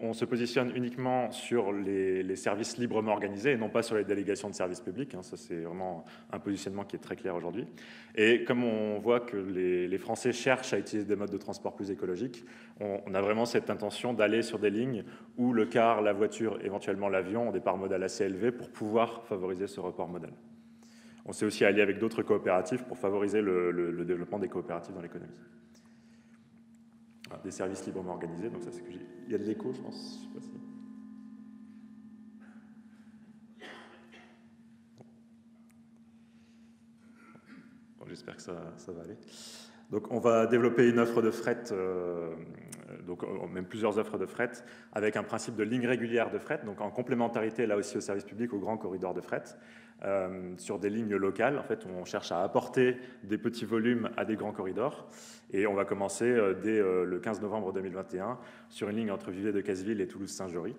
on se positionne uniquement sur les services librement organisés et non pas sur les délégations de services publics. Ça, c'est vraiment un positionnement qui est très clair aujourd'hui. Et comme on voit que les Français cherchent à utiliser des modes de transport plus écologiques, on a vraiment cette intention d'aller sur des lignes où le car, la voiture, éventuellement l'avion ont des parts modales assez élevées pour pouvoir favoriser ce report modal. On s'est aussi allié avec d'autres coopératives pour favoriser le développement des coopératives dans l'économie. Des services librement organisés, donc ça c'est que j'ai. Il y a de l'écho, je pense. Je sais pas si... Bon, j'espère que ça va aller. Donc, on va développer une offre de fret, donc même plusieurs offres de fret, avec un principe de ligne régulière de fret, donc en complémentarité là aussi au service public, au grand corridor de fret, sur des lignes locales. En fait, on cherche à apporter des petits volumes à des grands corridors, et on va commencer dès le 15 novembre 2021 sur une ligne entre Viviers-de-Cazeville et Toulouse-Saint-Jory.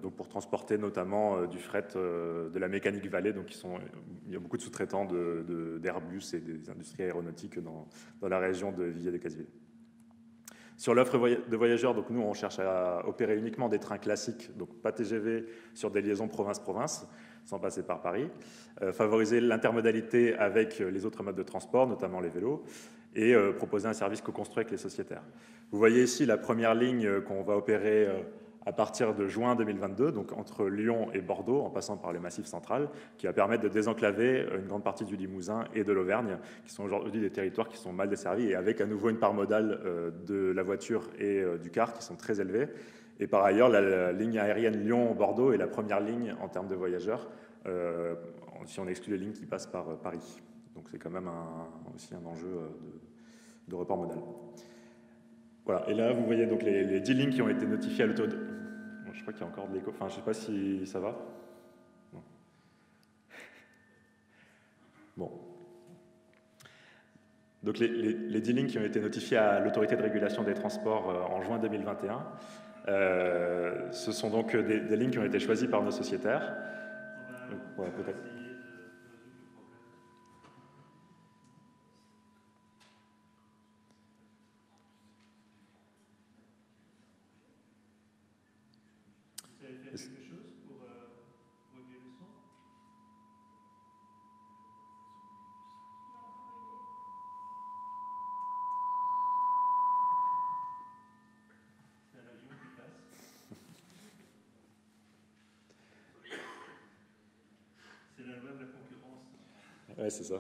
Donc pour transporter notamment du fret de la mécanique vallée. Donc il y a beaucoup de sous-traitants d'Airbus et des industries aéronautiques dans la région de Viviers-de-Cazeville. Sur l'offre de voyageurs, donc nous on cherche à opérer uniquement des trains classiques, donc pas TGV, sur des liaisons province-province, sans passer par Paris. Favoriser l'intermodalité avec les autres modes de transport, notamment les vélos, et proposer un service co-construit avec les sociétaires. Vous voyez ici la première ligne qu'on va opérer à partir de juin 2022, donc entre Lyon et Bordeaux, en passant par le Massif central, qui va permettre de désenclaver une grande partie du Limousin et de l'Auvergne, qui sont aujourd'hui des territoires qui sont mal desservis, et avec à nouveau une part modale de la voiture et du car qui sont très élevées, Et par ailleurs, la ligne aérienne Lyon-Bordeaux est la première ligne en termes de voyageurs, si on exclut les lignes qui passent par Paris. Donc c'est quand même aussi un enjeu de report modal. Voilà, et là vous voyez donc les 10 lignes qui ont été notifiées à l'autorité. Bon, je crois qu'il y a encore de l'écho, enfin je ne sais pas si ça va. Non. Bon. Donc les 10 lignes qui ont été notifiées à l'autorité de régulation des transports en juin 2021, ce sont donc des lignes qui ont été choisies par nos sociétaires. Ouais, peut-être. Ouais, c'est ça.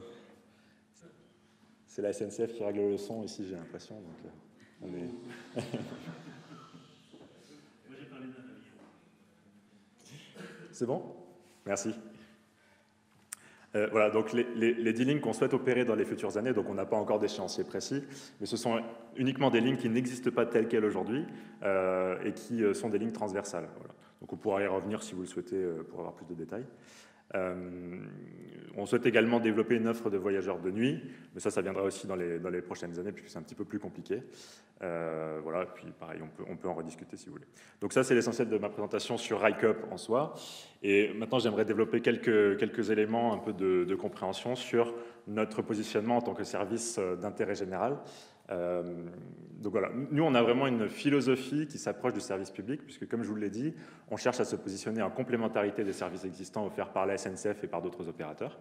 C'est la SNCF qui règle le son ici, j'ai l'impression. Donc, on est... Moi, j'ai parlé d'un avion. C'est bon? Merci. Voilà, donc les 10 lignes qu'on souhaite opérer dans les futures années, donc on n'a pas encore d'échéancier précis, mais ce sont uniquement des lignes qui n'existent pas telles quelles aujourd'hui et qui sont des lignes transversales. Voilà. Donc on pourra y revenir si vous le souhaitez pour avoir plus de détails. On souhaite également développer une offre de voyageurs de nuit, mais ça viendra aussi dans les prochaines années, puisque c'est un petit peu plus compliqué. Voilà, puis pareil, on peut en rediscuter si vous voulez. Donc ça, c'est l'essentiel de ma présentation sur RICUP en soi. Et maintenant, j'aimerais développer quelques éléments un peu de compréhension sur notre positionnement en tant que service d'intérêt général. Donc voilà, nous on a vraiment une philosophie qui s'approche du service public, puisque comme je vous l'ai dit, on cherche à se positionner en complémentarité des services existants offerts par la SNCF et par d'autres opérateurs.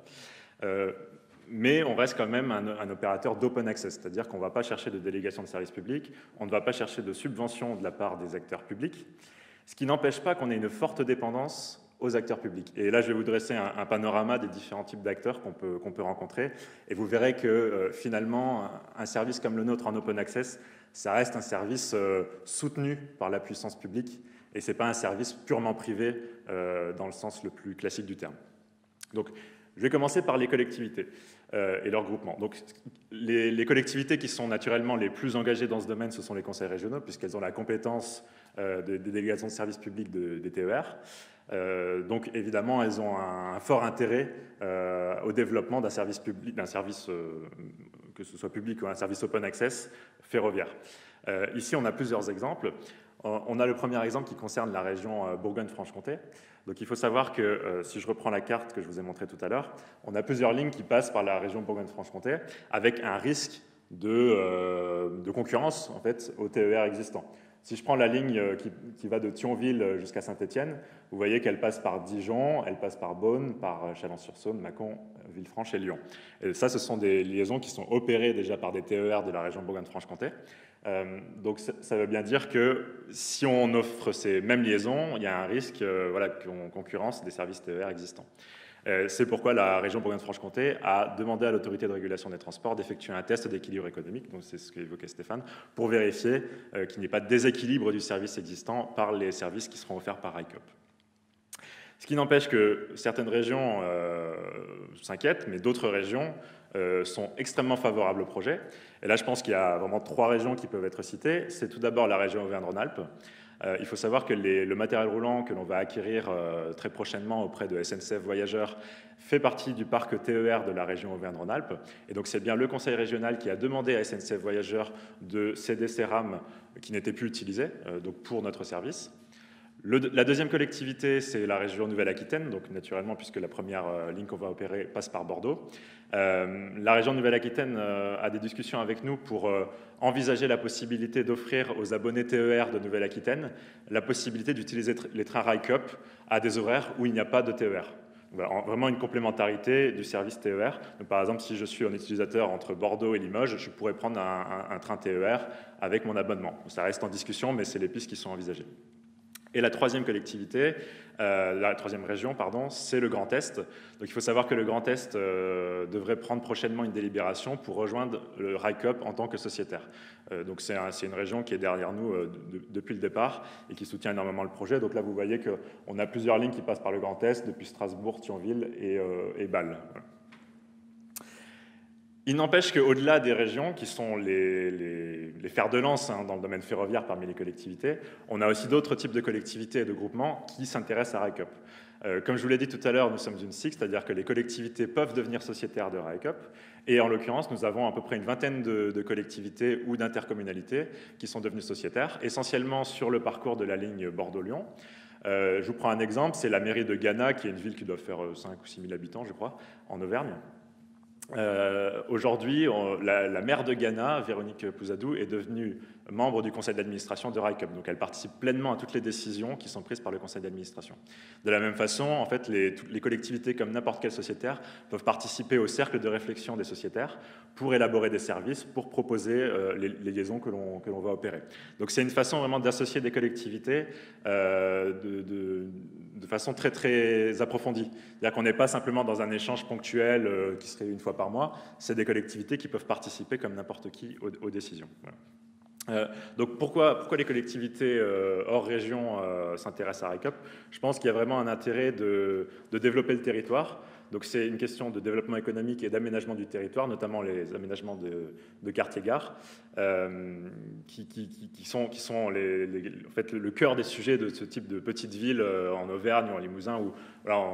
Mais on reste quand même un opérateur d'open access, c'est-à-dire qu'on ne va pas chercher de délégation de service public, on ne va pas chercher de subvention de la part des acteurs publics, ce qui n'empêche pas qu'on ait une forte dépendance aux acteurs publics. Et là, je vais vous dresser un panorama des différents types d'acteurs qu'on peut rencontrer. Et vous verrez que finalement, un service comme le nôtre en open access, ça reste un service soutenu par la puissance publique et ce n'est pas un service purement privé dans le sens le plus classique du terme. Donc, je vais commencer par les collectivités et leurs groupements. Donc, les collectivités qui sont naturellement les plus engagées dans ce domaine, ce sont les conseils régionaux, puisqu'elles ont la compétence des délégations de services publics des TER. Donc évidemment, elles ont un fort intérêt au développement d'un service public, que ce soit public ou un service open access ferroviaire. Ici, on a plusieurs exemples. On a le premier exemple qui concerne la région Bourgogne-Franche-Comté. Donc il faut savoir que, si je reprends la carte que je vous ai montrée tout à l'heure, on a plusieurs lignes qui passent par la région Bourgogne-Franche-Comté avec un risque de concurrence en fait, aux TER existants. Si je prends la ligne qui va de Thionville jusqu'à Saint-Étienne, vous voyez qu'elle passe par Dijon, elle passe par Beaune, par Chalon-sur-Saône, Mâcon, Villefranche et Lyon. Et ça, ce sont des liaisons qui sont opérées déjà par des TER de la région Bourgogne-Franche-Comté. Donc ça veut bien dire que si on offre ces mêmes liaisons, il y a un risque qu'on concurrence des services TER existants. C'est pourquoi la région Bourgogne-Franche-Comté a demandé à l'autorité de régulation des transports d'effectuer un test d'équilibre économique, donc c'est ce qu'évoquait Stéphane, pour vérifier qu'il n'y ait pas de déséquilibre du service existant par les services qui seront offerts par RICUP. Ce qui n'empêche que certaines régions s'inquiètent, mais d'autres régions sont extrêmement favorables au projet. Et là, je pense qu'il y a vraiment 3 régions qui peuvent être citées. C'est tout d'abord la région Auvergne-Rhône-Alpes. Il faut savoir que le matériel roulant que l'on va acquérir très prochainement auprès de SNCF Voyageurs fait partie du parc TER de la région Auvergne-Rhône-Alpes. Et donc c'est bien le conseil régional qui a demandé à SNCF Voyageurs de céder ces rames qui n'étaient plus utilisées donc pour notre service. La deuxième collectivité, c'est la région Nouvelle-Aquitaine, donc naturellement, puisque la première ligne qu'on va opérer passe par Bordeaux. La région Nouvelle-Aquitaine a des discussions avec nous pour envisager la possibilité d'offrir aux abonnés TER de Nouvelle-Aquitaine la possibilité d'utiliser les trains RICUP à des horaires où il n'y a pas de TER. Voilà, vraiment une complémentarité du service TER. Donc, par exemple, si je suis un utilisateur entre Bordeaux et Limoges, je pourrais prendre un train TER avec mon abonnement. Ça reste en discussion, mais c'est les pistes qui sont envisagées. Et la troisième collectivité, la troisième région, pardon, c'est le Grand Est. Donc il faut savoir que le Grand Est devrait prendre prochainement une délibération pour rejoindre le RICOP en tant que sociétaire. Donc c'est une région qui est derrière nous depuis le départ et qui soutient énormément le projet. Donc là, vous voyez qu'on a plusieurs lignes qui passent par le Grand Est, depuis Strasbourg, Thionville et Bâle. Voilà. Il n'empêche qu'au-delà des régions, qui sont les fers de lance dans le domaine ferroviaire parmi les collectivités, on a aussi d'autres types de collectivités et de groupements qui s'intéressent à RICOP. Comme je vous l'ai dit tout à l'heure, nous sommes une SIC, c'est-à-dire que les collectivités peuvent devenir sociétaires de RICOP. Et en l'occurrence, nous avons à peu près une vingtaine de collectivités ou d'intercommunalités qui sont devenues sociétaires, essentiellement sur le parcours de la ligne Bordeaux-Lyon. Je vous prends un exemple, c'est la mairie de Gannat, qui est une ville qui doit faire 5 ou 6 000 habitants, je crois, en Auvergne. Aujourd'hui, la maire de Gannat, Véronique Pouzadou, est devenue membre du conseil d'administration de RICOP. Donc elle participe pleinement à toutes les décisions qui sont prises par le conseil d'administration. De la même façon, en fait, les collectivités, comme n'importe quel sociétaire, peuvent participer au cercle de réflexion des sociétaires pour élaborer des services, pour proposer les liaisons que l'on va opérer. Donc c'est une façon vraiment d'associer des collectivités de façon très, très approfondie. C'est-à-dire qu'on n'est pas simplement dans un échange ponctuel qui serait une fois par mois, c'est des collectivités qui peuvent participer comme n'importe qui aux décisions. Voilà. Donc pourquoi les collectivités hors région s'intéressent à RICOP? Je pense qu'il y a vraiment un intérêt de développer le territoire. Donc c'est une question de développement économique et d'aménagement du territoire, notamment les aménagements de quartiers-gares, qui sont en fait, le cœur des sujets de ce type de petites villes en Auvergne ou en Limousin, où voilà,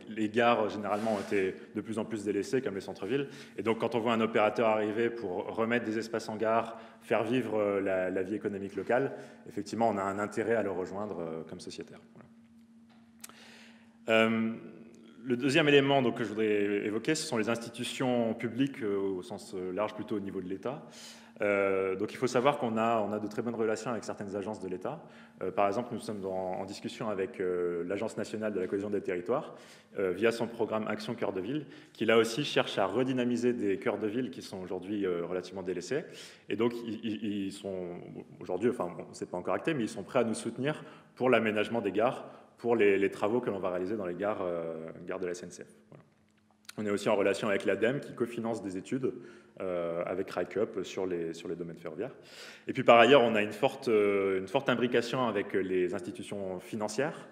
les gares généralement ont été de plus en plus délaissées, comme les centres-villes. Et donc quand on voit un opérateur arriver pour remettre des espaces en gare, faire vivre la vie économique locale, effectivement on a un intérêt à le rejoindre comme sociétaire. Voilà. Le deuxième élément que je voudrais évoquer, ce sont les institutions publiques au sens large, plutôt au niveau de l'État. Donc il faut savoir qu'on a de très bonnes relations avec certaines agences de l'État. Par exemple, nous sommes en discussion avec l'Agence nationale de la cohésion des territoires via son programme Action Cœur de Ville, qui là aussi cherche à redynamiser des cœurs de ville qui sont aujourd'hui relativement délaissés. Et donc ils sont aujourd'hui, enfin bon, c'est pas encore acté, mais ils sont prêts à nous soutenir pour l'aménagement des gares, pour les travaux que l'on va réaliser dans les gares de la SNCF. Voilà. On est aussi en relation avec l'ADEME qui cofinance des études avec RICOP sur les domaines ferroviaires. Et puis par ailleurs, on a une forte imbrication avec les institutions financières.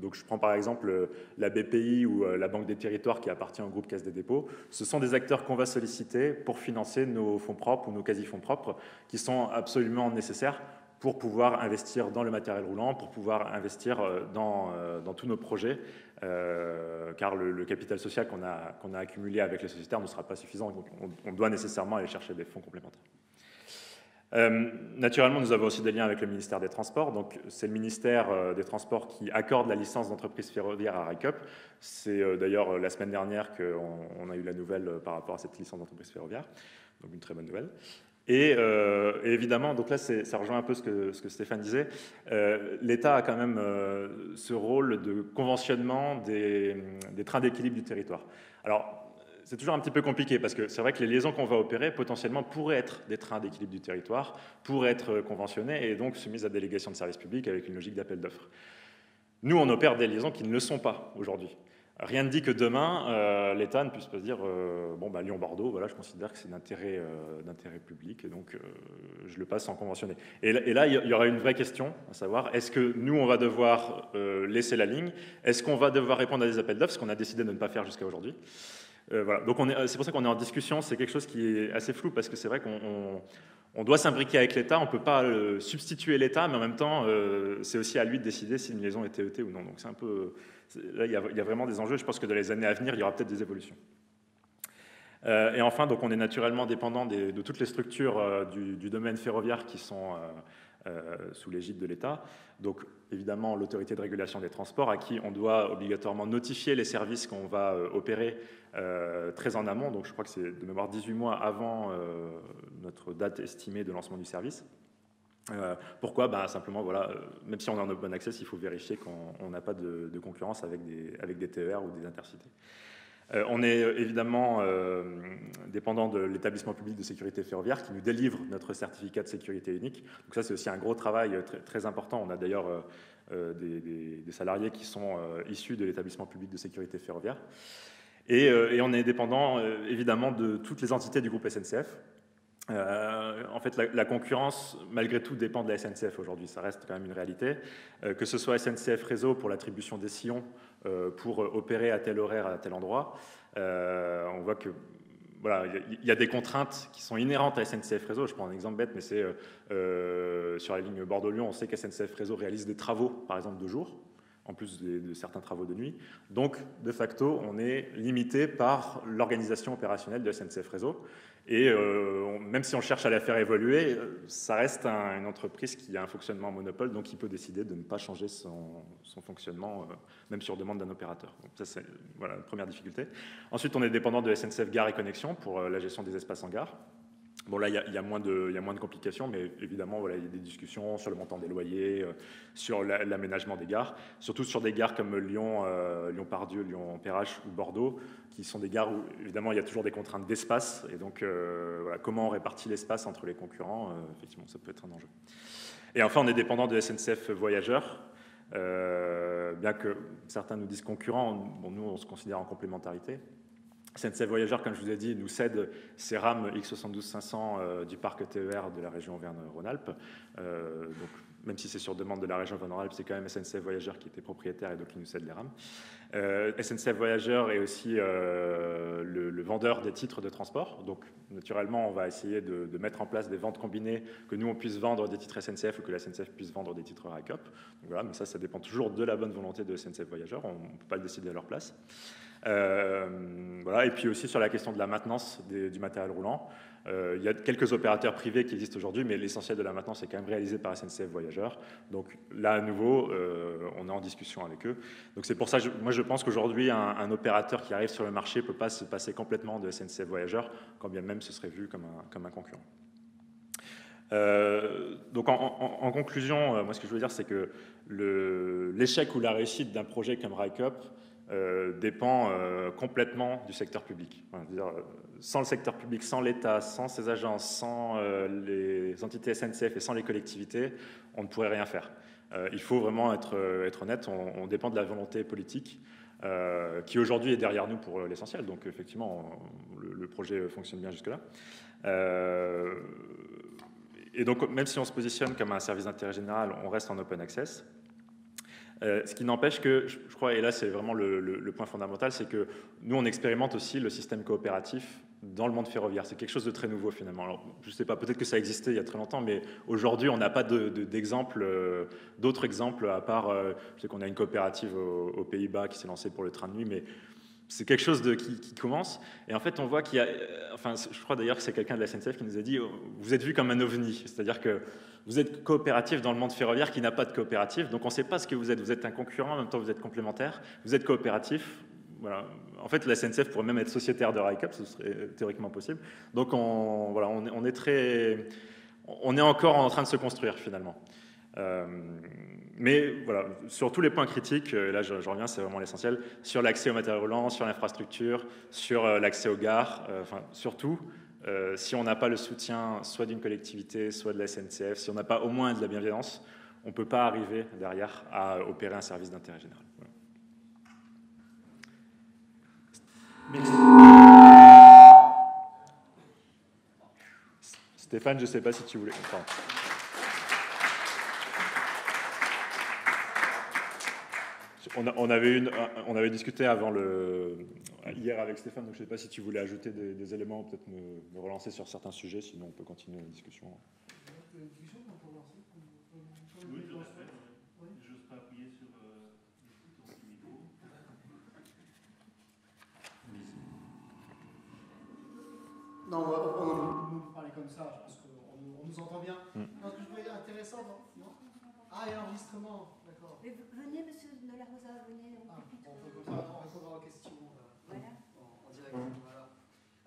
Donc je prends par exemple la BPI ou la Banque des Territoires qui appartient au groupe Caisse des Dépôts. Ce sont des acteurs qu'on va solliciter pour financer nos fonds propres ou nos quasi-fonds propres qui sont absolument nécessaires pour pouvoir investir dans le matériel roulant, pour pouvoir investir dans tous nos projets, car le capital social qu'on a accumulé avec les sociétaires ne sera pas suffisant, donc on doit nécessairement aller chercher des fonds complémentaires. Naturellement, nous avons aussi des liens avec le ministère des Transports, donc c'est le ministère des Transports qui accorde la licence d'entreprise ferroviaire à RICOP. C'est d'ailleurs la semaine dernière qu'on a eu la nouvelle par rapport à cette licence d'entreprise ferroviaire, donc une très bonne nouvelle. Et évidemment, donc là, ça rejoint un peu ce que Stéphane disait, l'État a quand même ce rôle de conventionnement des trains d'équilibre du territoire. Alors, c'est toujours un petit peu compliqué, parce que c'est vrai que les liaisons qu'on va opérer, potentiellement, pourraient être des trains d'équilibre du territoire, pourraient être conventionnés, et donc soumises à délégation de service public avec une logique d'appel d'offres. Nous, on opère des liaisons qui ne le sont pas aujourd'hui. Rien ne dit que demain, l'État ne puisse pas se dire bon, bah, Lyon-Bordeaux, voilà, je considère que c'est d'intérêt public, et donc je le passe sans conventionner. Et là, il y aura une vraie question, à savoir, est-ce que nous, on va devoir laisser la ligne? Est-ce qu'on va devoir répondre à des appels d'offres, ce qu'on a décidé de ne pas faire jusqu'à aujourd'hui? Voilà. Donc c'est pour ça qu'on est en discussion, c'est quelque chose qui est assez flou, parce que c'est vrai qu'on doit s'imbriquer avec l'État, on ne peut pas substituer l'État, mais en même temps, c'est aussi à lui de décider si une liaison est TET ou non. Donc c'est un peu... Là, il y a vraiment des enjeux. Je pense que dans les années à venir, il y aura peut-être des évolutions. Et enfin, donc, on est naturellement dépendant de toutes les structures du domaine ferroviaire qui sont sous l'égide de l'État. Donc, évidemment, l'autorité de régulation des transports, à qui on doit obligatoirement notifier les services qu'on va opérer très en amont. Donc, je crois que c'est de mémoire 18 mois avant notre date estimée de lancement du service. Pourquoi? Simplement, voilà, même si on est en open access, il faut vérifier qu'on n'a pas de concurrence avec des TER ou des intercités. On est évidemment dépendant de l'établissement public de sécurité ferroviaire qui nous délivre notre certificat de sécurité unique. Donc ça, c'est aussi un gros travail très important. On a d'ailleurs des salariés qui sont issus de l'établissement public de sécurité ferroviaire. Et on est dépendant évidemment de toutes les entités du groupe SNCF. En fait, la concurrence, malgré tout, dépend de la SNCF aujourd'hui. Ça reste quand même une réalité. Que ce soit SNCF Réseau pour l'attribution des sillons, pour opérer à tel horaire, à tel endroit, on voit que voilà, il y a des contraintes qui sont inhérentes à SNCF Réseau. Je prends un exemple bête, mais c'est sur la ligne Bordeaux-Lyon, on sait qu'SNCF Réseau réalise des travaux, par exemple, de jour, en plus de certains travaux de nuit. Donc, de facto, on est limité par l'organisation opérationnelle de SNCF Réseau. Et même si on cherche à la faire évoluer, ça reste une entreprise qui a un fonctionnement en monopole, donc il peut décider de ne pas changer son fonctionnement, même sur demande d'un opérateur. Donc ça, c'est voilà, la première difficulté. Ensuite, on est dépendant de SNCF Gare et Connexion pour la gestion des espaces en gare. Bon, là, il y a moins de complications, mais évidemment, voilà, il y a des discussions sur le montant des loyers, sur l'aménagement des gares, surtout sur des gares comme Lyon, Lyon-Pardieu, Lyon-Perrache ou Bordeaux, qui sont des gares où, évidemment, il y a toujours des contraintes d'espace. Et donc, voilà, comment on répartit l'espace entre les concurrents, effectivement, ça peut être un enjeu. Et enfin, on est dépendant de SNCF Voyageurs. Bien que certains nous disent concurrents, bon, nous, on se considère en complémentarité. SNCF Voyageurs, comme je vous ai dit, nous cède ces rames X72-500 du parc TER de la région Auvergne-Rhône-Alpes. Donc, même si c'est sur demande de la région Auvergne-Rhône-Alpes, c'est quand même SNCF Voyageurs qui était propriétaire et donc qui nous cède les rames. SNCF Voyageurs est aussi le vendeur des titres de transport. Donc, naturellement, on va essayer de mettre en place des ventes combinées, que nous, on puisse vendre des titres SNCF ou que la SNCF puisse vendre des titres RICOP. Donc, voilà, mais ça dépend toujours de la bonne volonté de SNCF Voyageurs. On ne peut pas le décider à leur place. Voilà. Et puis aussi sur la question de la maintenance du matériel roulant. Il y a quelques opérateurs privés qui existent aujourd'hui, mais l'essentiel de la maintenance est quand même réalisé par SNCF Voyageurs. Donc là, à nouveau, on est en discussion avec eux. Donc c'est pour ça, moi je pense qu'aujourd'hui, un opérateur qui arrive sur le marché ne peut pas se passer complètement de SNCF Voyageurs, quand bien même ce serait vu comme un concurrent. Donc en conclusion, moi ce que je veux dire, c'est que l'échec ou la réussite d'un projet comme RICOP dépend complètement du secteur public. Enfin, je veux dire, sans le secteur public, sans l'État, sans ses agences, sans les entités SNCF et sans les collectivités, on ne pourrait rien faire. Il faut vraiment être honnête, on dépend de la volonté politique qui aujourd'hui est derrière nous pour l'essentiel. Donc effectivement, le projet fonctionne bien jusque-là. Et donc même si on se positionne comme un service d'intérêt général, on reste en open access. Ce qui n'empêche que, je crois, et là c'est vraiment le point fondamental, c'est que nous on expérimente aussi le système coopératif dans le monde ferroviaire. C'est quelque chose de très nouveau finalement. Alors, je ne sais pas, peut-être que ça existait il y a très longtemps, mais aujourd'hui on n'a pas d'exemple, d'autres exemples à part, je sais qu'on a une coopérative aux Pays-Bas qui s'est lancée pour le train de nuit, mais c'est quelque chose qui commence. Et en fait on voit qu'il y a, enfin je crois d'ailleurs que c'est quelqu'un de la SNCF qui nous a dit, vous êtes vu comme un ovni, c'est-à-dire que vous êtes coopératif dans le monde ferroviaire qui n'a pas de coopérative, donc on ne sait pas ce que vous êtes. Vous êtes un concurrent, en même temps vous êtes complémentaire, vous êtes coopératif. Voilà. En fait, la SNCF pourrait même être sociétaire de RICOP, ce serait théoriquement possible. Donc on est encore en train de se construire finalement. Mais voilà, sur tous les points critiques, et là je reviens, c'est vraiment l'essentiel, sur l'accès au matériel roulant, sur l'infrastructure, sur l'accès aux gares, enfin surtout, si on n'a pas le soutien soit d'une collectivité, soit de la SNCF, si on n'a pas au moins de la bienveillance, on ne peut pas arriver derrière à opérer un service d'intérêt général. Voilà. Merci. Stéphane, je ne sais pas si tu voulais... Pardon. On avait discuté hier avec Stéphane, donc je ne sais pas si tu voulais ajouter des éléments, peut-être me relancer sur certains sujets, sinon on peut continuer la discussion. Oui, tout à fait. Je n'ose pas appuyer sur ton micro. Non, on nous parler comme ça, je pense qu'on nous entend bien. Non, ce que je trouvais intéressant, non? Ah, et l'enregistrement, d'accord. Mais venez, monsieur de la Rosa, venez. On répondra aux questions voilà. En direct. Voilà.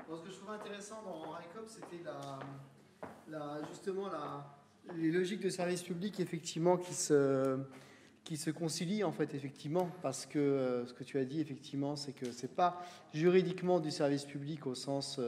Donc, ce que je trouvais intéressant dans RICOP, c'était justement les logiques de service public, effectivement, qui qui se concilient en fait effectivement, parce que ce que tu as dit effectivement, c'est que c'est pas juridiquement du service public au sens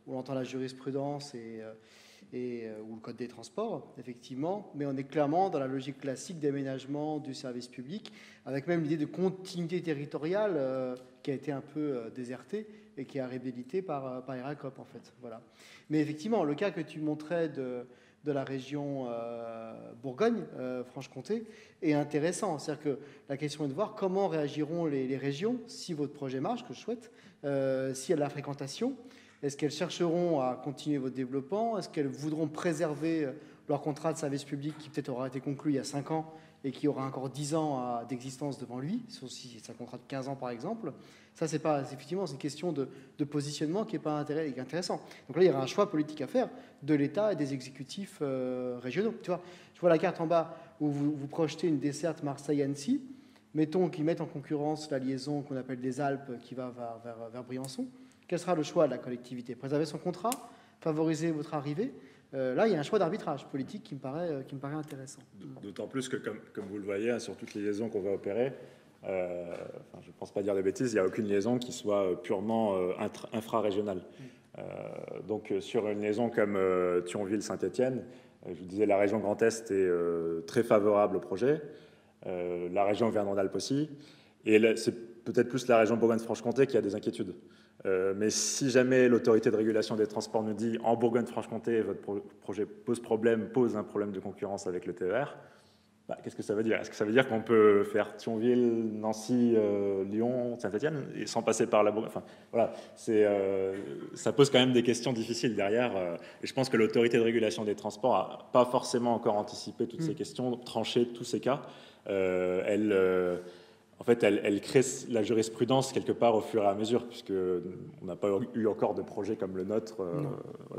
où on entend la jurisprudence ou le code des transports, effectivement, mais on est clairement dans la logique classique d'aménagement du service public, avec même l'idée de continuité territoriale qui a été un peu désertée et qui est réhabilitée par ERACOP en fait. Voilà. Mais effectivement, le cas que tu montrais de la région Bourgogne, Franche-Comté, est intéressant. C'est-à-dire que la question est de voir comment réagiront les régions si votre projet marche, que je souhaite, s'il y a de la fréquentation. Est-ce qu'elles chercheront à continuer votre développement? Est-ce qu'elles voudront préserver leur contrat de service public qui peut-être aura été conclu il y a 5 ans et qui aura encore 10 ans d'existence devant lui, sauf si c'est un contrat de 15 ans par exemple? Ça, effectivement, c'est une question de positionnement qui est intéressant. Donc là, il y aura un choix politique à faire de l'État et des exécutifs régionaux. Tu vois, je vois la carte en bas où vous projetez une desserte Marseille-Annecy. Mettons qu'ils mettent en concurrence la liaison qu'on appelle des Alpes qui va vers Briançon. Quel sera le choix de la collectivité? Préserver son contrat? Favoriser votre arrivée? Là, il y a un choix d'arbitrage politique qui me paraît intéressant. D'autant plus que, comme vous le voyez, sur toutes les liaisons qu'on va opérer, je ne pense pas dire de bêtises, il n'y a aucune liaison qui soit purement infrarégionale. Donc, sur une liaison comme Thionville-Saint-Étienne, je vous disais, la région Grand Est est très favorable au projet, la région Auvergne-Rhône-Alpes aussi, et c'est peut-être plus la région Bourgogne-Franche-Comté qui a des inquiétudes. Mais si jamais l'autorité de régulation des transports nous dit en Bourgogne-Franche-Comté, votre projet pose un problème de concurrence avec le TER, qu'est-ce que ça veut dire? Est-ce que ça veut dire qu'on peut faire Thionville, Nancy, Lyon, Saint-Étienne sans passer par la Bourgogne? Enfin, voilà, ça pose quand même des questions difficiles derrière. Et je pense que l'autorité de régulation des transports n'a pas forcément encore anticipé toutes ces questions, tranché tous ces cas. En fait, elle crée la jurisprudence quelque part au fur et à mesure, puisqu'on n'a pas eu encore de projet comme le nôtre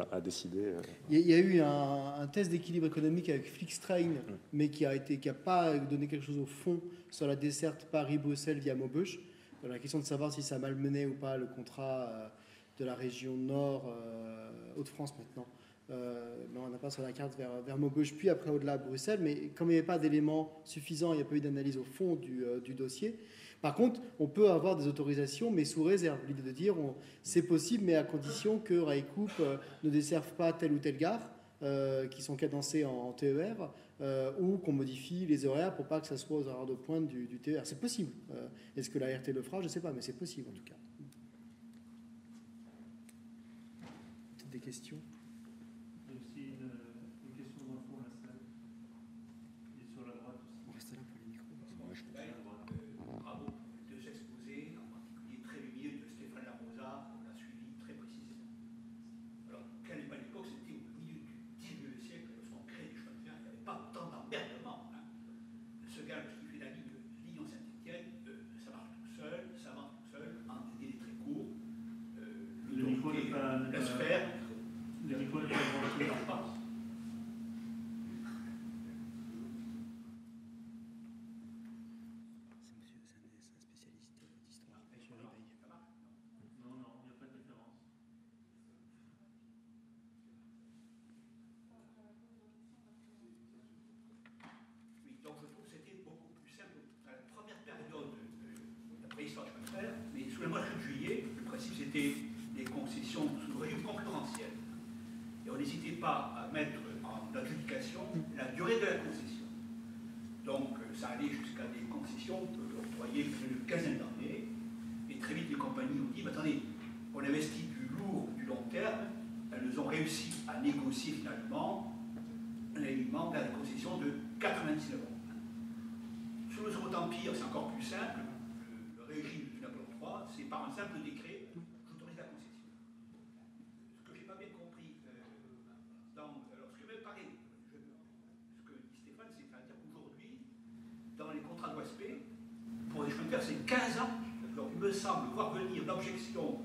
à décider. Il y a eu un test d'équilibre économique avec Flixtrain, mais qui n'a pas donné quelque chose au fond sur la desserte Paris-Bruxelles via Maubeuge. La question de savoir si ça a malmené ou pas le contrat de la région Nord, Hauts-de-France maintenant. Mais on n'a pas sur la carte vers Maubeuge, puis après au-delà de Bruxelles. Mais comme il n'y avait pas d'éléments suffisants, il n'y a pas eu d'analyse au fond du dossier. Par contre, on peut avoir des autorisations, mais sous réserve. L'idée de dire c'est possible, mais à condition que Railcoop ne desserve pas telle ou telle gare qui sont cadencées en TER, ou qu'on modifie les horaires pour pas que ça soit aux horaires de pointe du TER. C'est possible. Est-ce que la RT le fera? Je ne sais pas, mais c'est possible en tout cas. Peut-être des questions? Des concessions sous le régime concurrentiel. Et on n'hésitait pas à mettre en adjudication la durée de la concession. Donc ça allait jusqu'à des concessions octroyées plus d'une quinzaine d'années. Et très vite les compagnies ont dit, mais attendez, on investit du lourd, du long terme. Elles ont réussi à négocier finalement un alignement vers la concession de 99 ans. Sous le Second Empire, c'est encore plus simple. Le régime de Napoléon III, c'est par un simple décret. C'est 15 ans. Alors, il me semble voir venir l'objection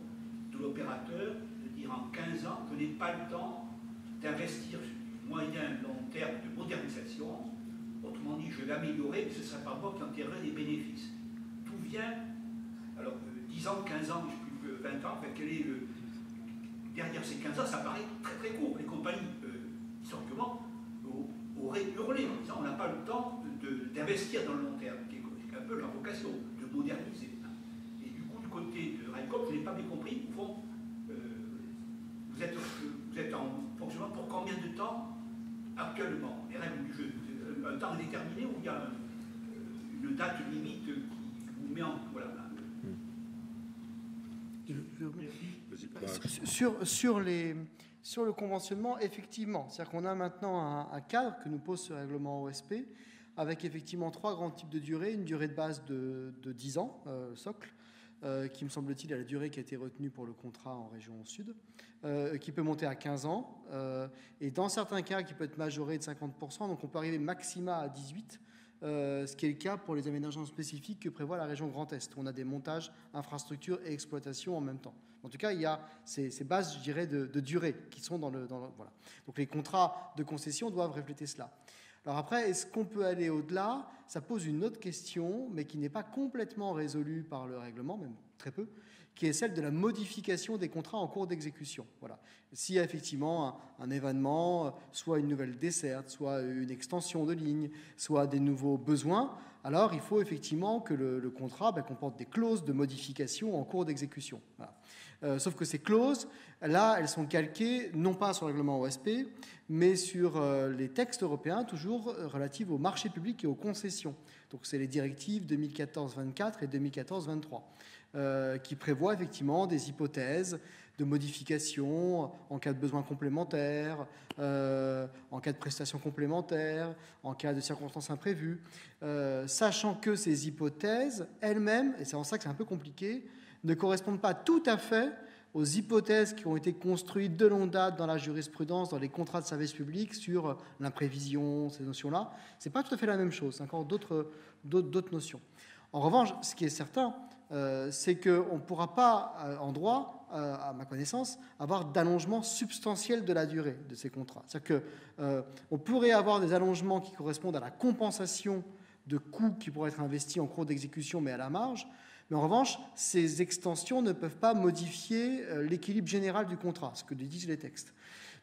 de l'opérateur de dire en 15 ans, je n'ai pas le temps d'investir sur du moyen long terme de modernisation. Autrement dit, je vais améliorer, mais ce ne sera pas moi qui en tirerai des bénéfices. Tout vient, alors 10 ans, 15 ans, je ne sais plus, 20 ans, quel est derrière ces 15 ans, ça paraît très très court. Les compagnies, historiquement, au pourrait hurler en disant on n'a pas le temps d'investir dans le long terme, qui est un peu leur vocation, de moderniser. Et du coup, du côté de RICOP, je n'ai pas bien compris, au fond, vous êtes en fonctionnement pour combien de temps actuellement? Les règles du jeu, un temps déterminé ou il y a une date limite qui vous met en... Voilà. Sur le conventionnement, effectivement, c'est-à-dire qu'on a maintenant un cadre que nous pose ce règlement OSP, avec effectivement 3 grands types de durée, une durée de base de 10 ans, socle, qui me semble-t-il est la durée qui a été retenue pour le contrat en région sud, qui peut monter à 15 ans, et dans certains cas qui peut être majoré de 50%, donc on peut arriver maxima à 18, ce qui est le cas pour les aménagements spécifiques que prévoit la région Grand Est, où on a des montages, infrastructures et exploitations en même temps. En tout cas, il y a ces bases, je dirais, de durée qui sont dans le voilà. Donc les contrats de concession doivent refléter cela. Alors après, est-ce qu'on peut aller au-delà? Ça pose une autre question, mais qui n'est pas complètement résolue par le règlement, même très peu, qui est celle de la modification des contrats en cours d'exécution. Voilà. S'il y a effectivement un événement, soit une nouvelle desserte, soit une extension de ligne, soit des nouveaux besoins, alors il faut effectivement que le contrat comporte des clauses de modification en cours d'exécution. Voilà. Sauf que ces clauses, là, elles sont calquées non pas sur le règlement OSP, mais sur les textes européens, toujours relatifs aux marchés publics et aux concessions. Donc c'est les directives 2014-24 et 2014-23, qui prévoient effectivement des hypothèses de modification en cas de besoins complémentaires, en cas de prestations complémentaires, en cas de circonstances imprévues, sachant que ces hypothèses elles-mêmes, et c'est en ça que c'est un peu compliqué, ne correspondent pas tout à fait aux hypothèses qui ont été construites de longue date dans la jurisprudence, dans les contrats de service public sur l'imprévision, ces notions-là. Ce n'est pas tout à fait la même chose, c'est encore d'autres notions. En revanche, ce qui est certain, c'est qu'on ne pourra pas, en droit, à ma connaissance, avoir d'allongement substantiel de la durée de ces contrats. C'est-à-dire qu'on pourrait avoir des allongements qui correspondent à la compensation de coûts qui pourraient être investis en cours d'exécution, mais à la marge. Mais en revanche, ces extensions ne peuvent pas modifier l'équilibre général du contrat, ce que disent les textes.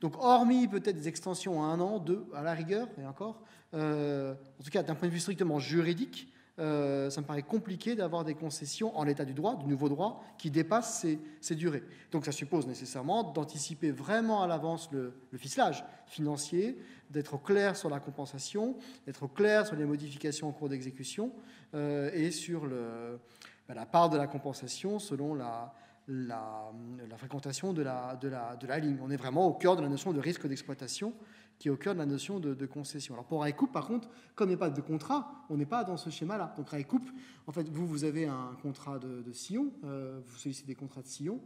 Donc, hormis peut-être des extensions à 1 an, 2, à la rigueur, et encore, en tout cas, d'un point de vue strictement juridique, ça me paraît compliqué d'avoir des concessions en l'état du droit, du nouveau droit, qui dépassent ces durées. Donc, ça suppose nécessairement d'anticiper vraiment à l'avance le ficelage financier, d'être au clair sur la compensation, d'être au clair sur les modifications en cours d'exécution et sur la part de la compensation selon la fréquentation de la ligne. On est vraiment au cœur de la notion de risque d'exploitation, qui est au cœur de la notion de concession. Alors pour RICOP, par contre, comme il n'y a pas de contrat, on n'est pas dans ce schéma-là. Donc RICOP, en fait, vous avez un contrat de sillon, vous sollicitez des contrats de sillon,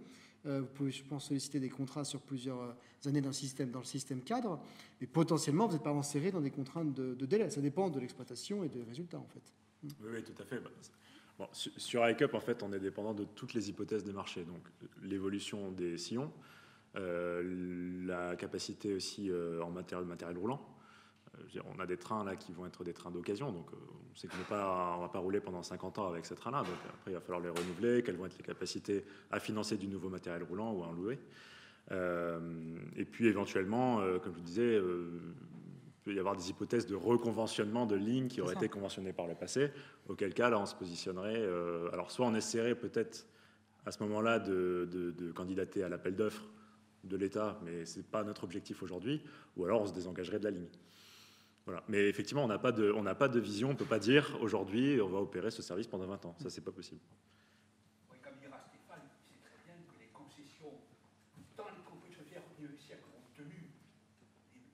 vous pouvez, je pense, solliciter des contrats sur plusieurs années dans le système cadre, mais potentiellement, vous n'êtes pas inséré dans des contraintes de délai. Ça dépend de l'exploitation et des résultats, en fait. Oui, tout à fait. Bon, sur RICOP, en fait, on est dépendant de toutes les hypothèses des marchés. Donc, l'évolution des sillons, la capacité aussi en matériel roulant. On a des trains là qui vont être des trains d'occasion, donc on sait qu'on ne va pas rouler pendant 50 ans avec ces trains-là. Donc après, il va falloir les renouveler. Quelles vont être les capacités à financer du nouveau matériel roulant ou à en louer. Et puis éventuellement, comme je vous disais, il peut y avoir des hypothèses de reconventionnement de lignes qui auraient été conventionnées par le passé, auquel cas, là, on se positionnerait... alors, soit on essaierait peut-être, à ce moment-là, de candidater à l'appel d'offres de l'État, mais ce n'est pas notre objectif aujourd'hui, ou alors on se désengagerait de la ligne. Voilà. Mais effectivement, on n'a pas de vision, on ne peut pas dire, aujourd'hui, on va opérer ce service pendant 20 ans. Ça, c'est pas possible. Oui, comme dira Stéphane, c'est très bien que les concessions, dans les compétitions du siècle, ont tenu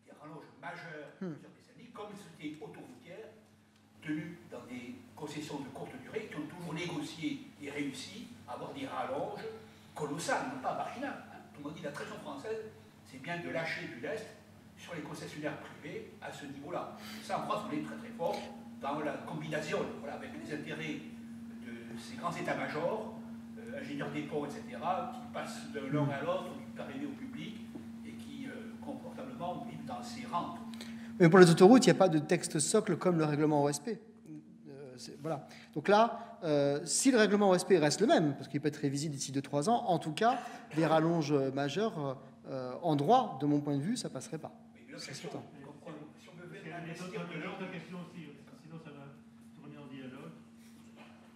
des rallonges majeures plusieurs décennies, comme c'était autoroutière, tenues dans des concessions de courte durée, qui ont toujours négocié et réussi à avoir des rallonges colossales, non pas marginales. Tout le monde dit la tradition française, c'est bien de lâcher du lest sur les concessionnaires privés à ce niveau-là. Ça, en France, on est très très fort dans la combination, voilà, avec les intérêts de ces grands états-majors, ingénieurs des ponts, etc., qui passent de l'un à l'autre, qui peuvent arriver au public et qui, confortablement, vivent dans ces rentes. Mais pour les autoroutes, il n'y a pas de texte socle comme le règlement OSP. Voilà. Donc là, si le règlement OSP reste le même, parce qu'il peut être révisé d'ici 2-3 ans, en tout cas, des rallonges majeures en droit, de mon point de vue, ça ne passerait pas. Mais si on veut investir de leur d'autres questions aussi, sinon ça va tourner en dialogue.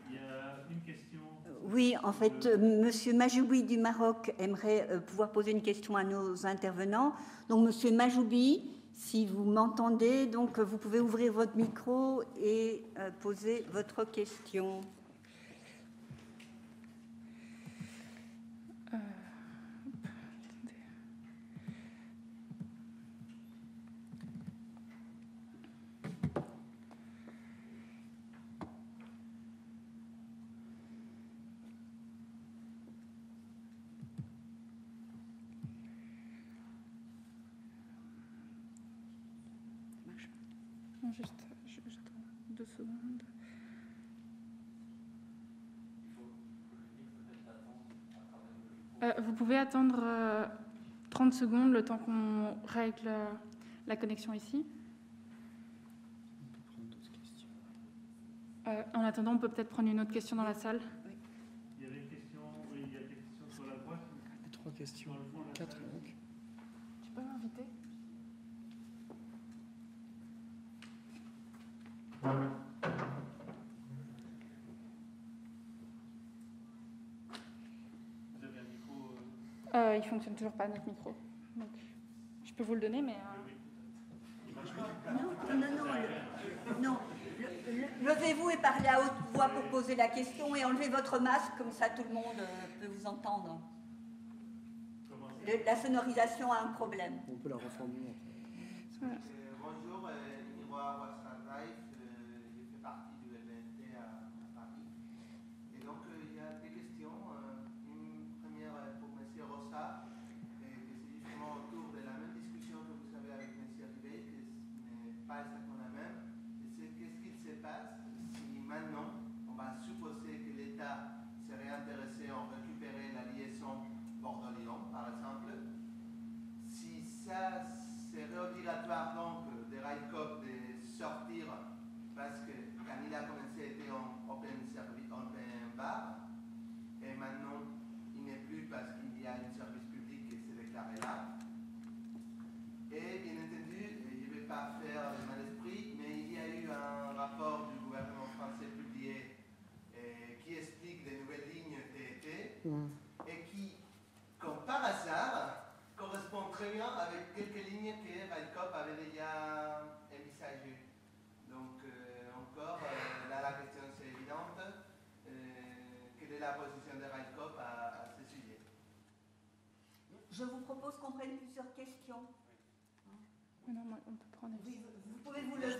Il y a une question. Oui, en fait, Monsieur Majoubi du Maroc aimerait pouvoir poser une question à nos intervenants. Donc, Monsieur Majoubi, si vous m'entendez, donc vous pouvez ouvrir votre micro et poser votre question. Juste 2 secondes. Vous pouvez attendre 30 secondes le temps qu'on règle la connexion ici. En attendant, on peut peut-être prendre une autre question dans la salle. Il y avait une question, oui, il y a des questions sur la droite. 3 questions, 4 donc. Tu peux m'inviter ? Vous avez un micro. Il fonctionne toujours pas notre micro. Donc, je peux vous le donner, mais. Non. Levez-vous et parlez à haute voix pour poser la question et enlevez votre masque, comme ça tout le monde peut vous entendre. La sonorisation a un problème. On peut la reformuler. Bonjour, Miroir Ouassaraïf, je fais partie du LNT à Paris. Et donc, il y a des questions. Une première pour M. Rossa, et que c'est justement autour de la même discussion que vous avez avec M. Ribey, qui n'est pas exactement la même. Et c'est qu'est-ce qu'il se passe si maintenant, on va supposer que l'État serait intéressé en récupérer la liaison Bordeaux-Lyon, par exemple, si ça serait obligatoire donc de Railcoop de sortir parce que quand il a commencé était en open bar et maintenant il n'est plus parce qu'il y a un service public qui s'est déclaré là. Et bien entendu, je ne vais pas faire le mal esprit, mais il y a eu un rapport du gouvernement français publié qui explique les nouvelles lignes TET et qui, comme par hasard, correspond très bien avec quelques lignes que Railcoop avait déjà envisagées. Donc, encore, là, la question c'est évidente. Quelle est la position de Railcoop à ce sujet? Je vous propose qu'on prenne plusieurs questions. Non, on peut prendre. Vous pouvez vous lever.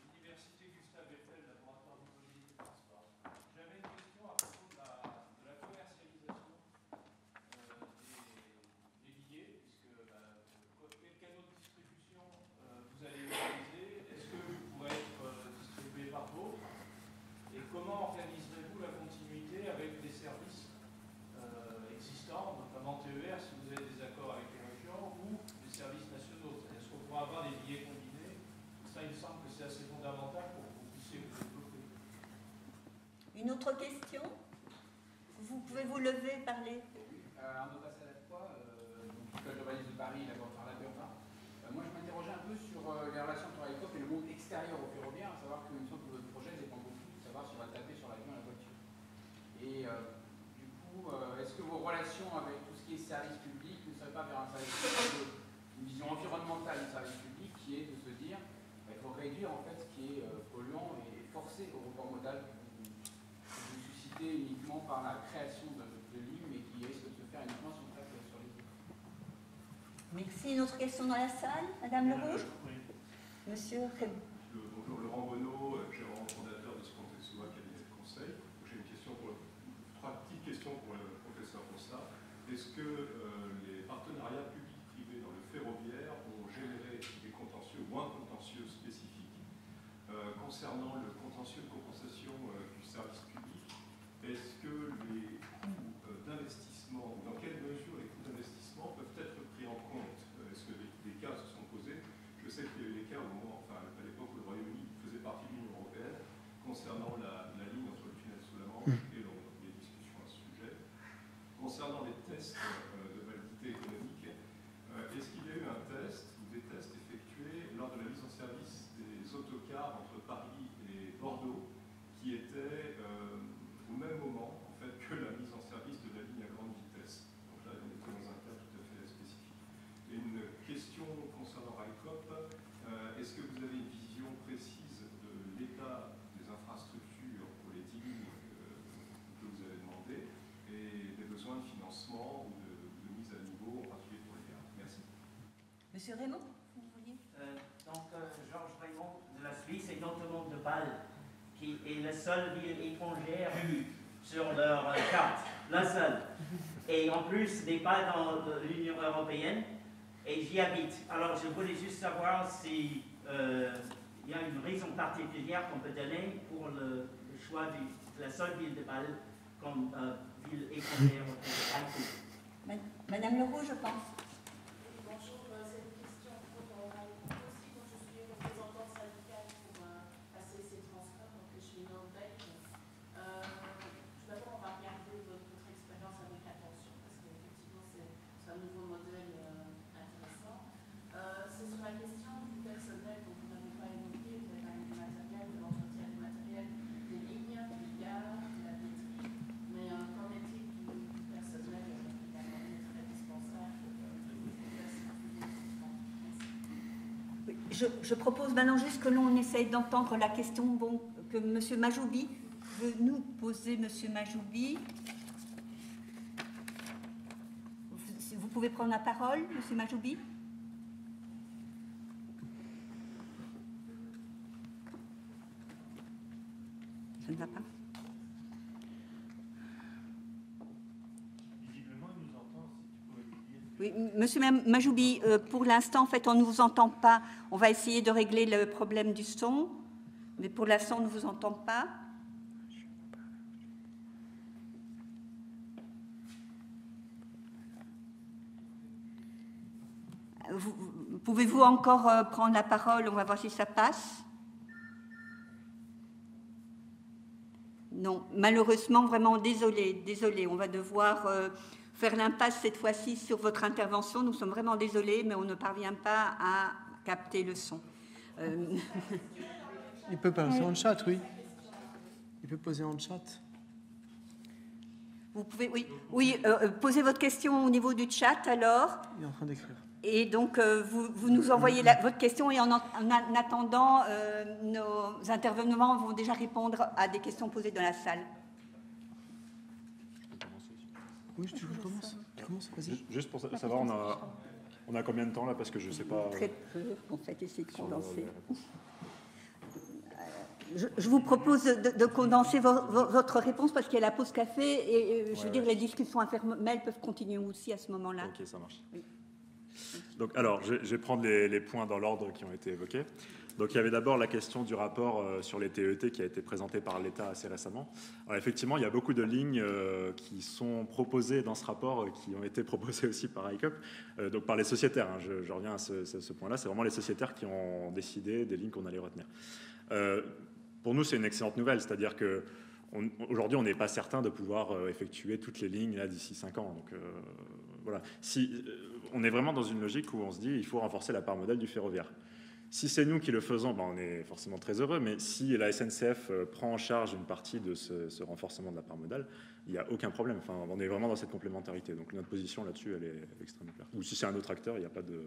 L'université Gustave Eiffel, laboratoire de mobilité de transport. J'avais une question à propos de la commercialisation des billets, puisque quel canal de distribution vous allez utiliser? Est-ce que vous pourrez être distribué par d'autres? Et comment organiserez-vous la continuité avec des services existants, notamment TER, si vous avez des accords avec les régions, ou des services nationaux? Est-ce qu'on pourra avoir des billets combinés? Ça, il me semble que c'est assez fondamental pour que vous puissiez vous développer. Une autre question? Vous pouvez vous lever et parler. Arnaud Passalat-Poix, École d'urbanisme de Paris, laboratoire Lab Urbain. Moi, je m'interrogeais un peu sur les relations entre Railcoop et le monde extérieur au ferroviaire, à savoir que, il me semble que votre projet dépend beaucoup de savoir si on va taper sur l'avion et la voiture. Et du coup, est-ce que vos relations avec tout ce qui est service public ne seraient pas vers un service public, une vision environnementale du service public qui est de se dire qu'il faut réduire en fait ce qui est polluant et forcer au report modal que vous suscitez uniquement par la création de lignes mais qui risque de se faire uniquement sur le sur les autres. Merci. Une autre question dans la salle, Madame Le Rouge? Oui. Monsieur Reb. Bonjour, Laurent Bonneau, gérant fondateur de Scontexois cabinet de conseil. J'ai une question trois petites questions pour le professeur Rossa. Est-ce que les partenariats publics-privés dans le ferroviaire ont généré des contentieux ou un contentieux spécifique concernant le contentieux de compensation du service public? Est-ce que les coûts d'investissement, ou dans quelle mesure les coûts d'investissement peuvent être pris en compte? Est-ce que des cas se sont posés? Je sais qu'il y a eu des cas au moment, enfin à l'époque où le Royaume-Uni faisait partie de l'Union européenne, concernant la ligne entre le tunnel sous la Manche et des discussions à ce sujet. Concernant les tests de validité économique, Monsieur Raymond, vous vouliez Georges Raymond de la Suisse et notamment de Bâle, qui est la seule ville étrangère sur leur carte, la seule. Et en plus, n'est pas dans l'Union européenne, et j'y habite. Alors, je voulais juste savoir si il y a une raison particulière qu'on peut donner pour le choix de la seule ville de Bâle comme ville étrangère au Pays. Madame Leroux, je pense. Bonjour, c'est une question pour aussi, moi je suis représentante syndicale pour ACC Transcom, donc je suis non-belge. Tout d'abord, on va regarder votre expérience avec attention, parce qu'effectivement c'est un nouveau modèle intéressant. C'est sur la question du personnel, donc vous n'avez pas évoqué, vous avez parlé du matériel, de l'entretien du matériel, des lignes, des gares, de la billetterie, mais qu'en est-il du personnel également très indispensable? Je propose maintenant juste que l'on essaye d'entendre la question que M. Majoubi veut nous poser. M. Majoubi, vous pouvez prendre la parole, M. Majoubi. Ça ne va pas. Oui, Monsieur Majoubi, pour l'instant, en fait, on ne vous entend pas. On va essayer de régler le problème du son, mais pour l'instant, on ne vous entend pas. Pouvez-vous encore prendre la parole? On va voir si ça passe. Non, malheureusement, vraiment désolé. On va devoir faire l'impasse cette fois-ci sur votre intervention. Nous sommes vraiment désolés, mais on ne parvient pas à capter le son. Il peut passer en chat, oui. Il peut poser en chat. Vous pouvez, oui, posez votre question au niveau du chat alors. Il est en train d'écrire. Et donc, vous nous envoyez votre question et en attendant, nos intervenants vont déjà répondre à des questions posées dans la salle. Oui, tu commences. Vas-y. Juste pour savoir, on a combien de temps là? Parce que je ne sais pas. Très peu, en fait, essayez de condenser. Je vous propose de condenser votre réponse parce qu'il y a la pause café et je veux dire, les discussions informelles peuvent continuer aussi à ce moment-là. Ok, ça marche. Oui. Donc, alors, je vais prendre les points dans l'ordre qui ont été évoqués. Donc, il y avait d'abord la question du rapport sur les TET qui a été présenté par l'État assez récemment. Alors, effectivement, il y a beaucoup de lignes qui sont proposées dans ce rapport, qui ont été proposées aussi par ICOP, donc par les sociétaires. Hein, je reviens à ce point-là. C'est vraiment les sociétaires qui ont décidé des lignes qu'on allait retenir. Pour nous, c'est une excellente nouvelle, c'est-à-dire que aujourd'hui, on n'est pas certain de pouvoir effectuer toutes les lignes là d'ici 5 ans. Donc, voilà. On est vraiment dans une logique où on se dit il faut renforcer la part modale du ferroviaire. Si c'est nous qui le faisons, on est forcément très heureux, mais si la SNCF prend en charge une partie de ce renforcement de la part modale, il n'y a aucun problème. Enfin, on est vraiment dans cette complémentarité. Donc notre position là-dessus, elle est extrêmement claire. Ou si c'est un autre acteur, il n'y a pas de,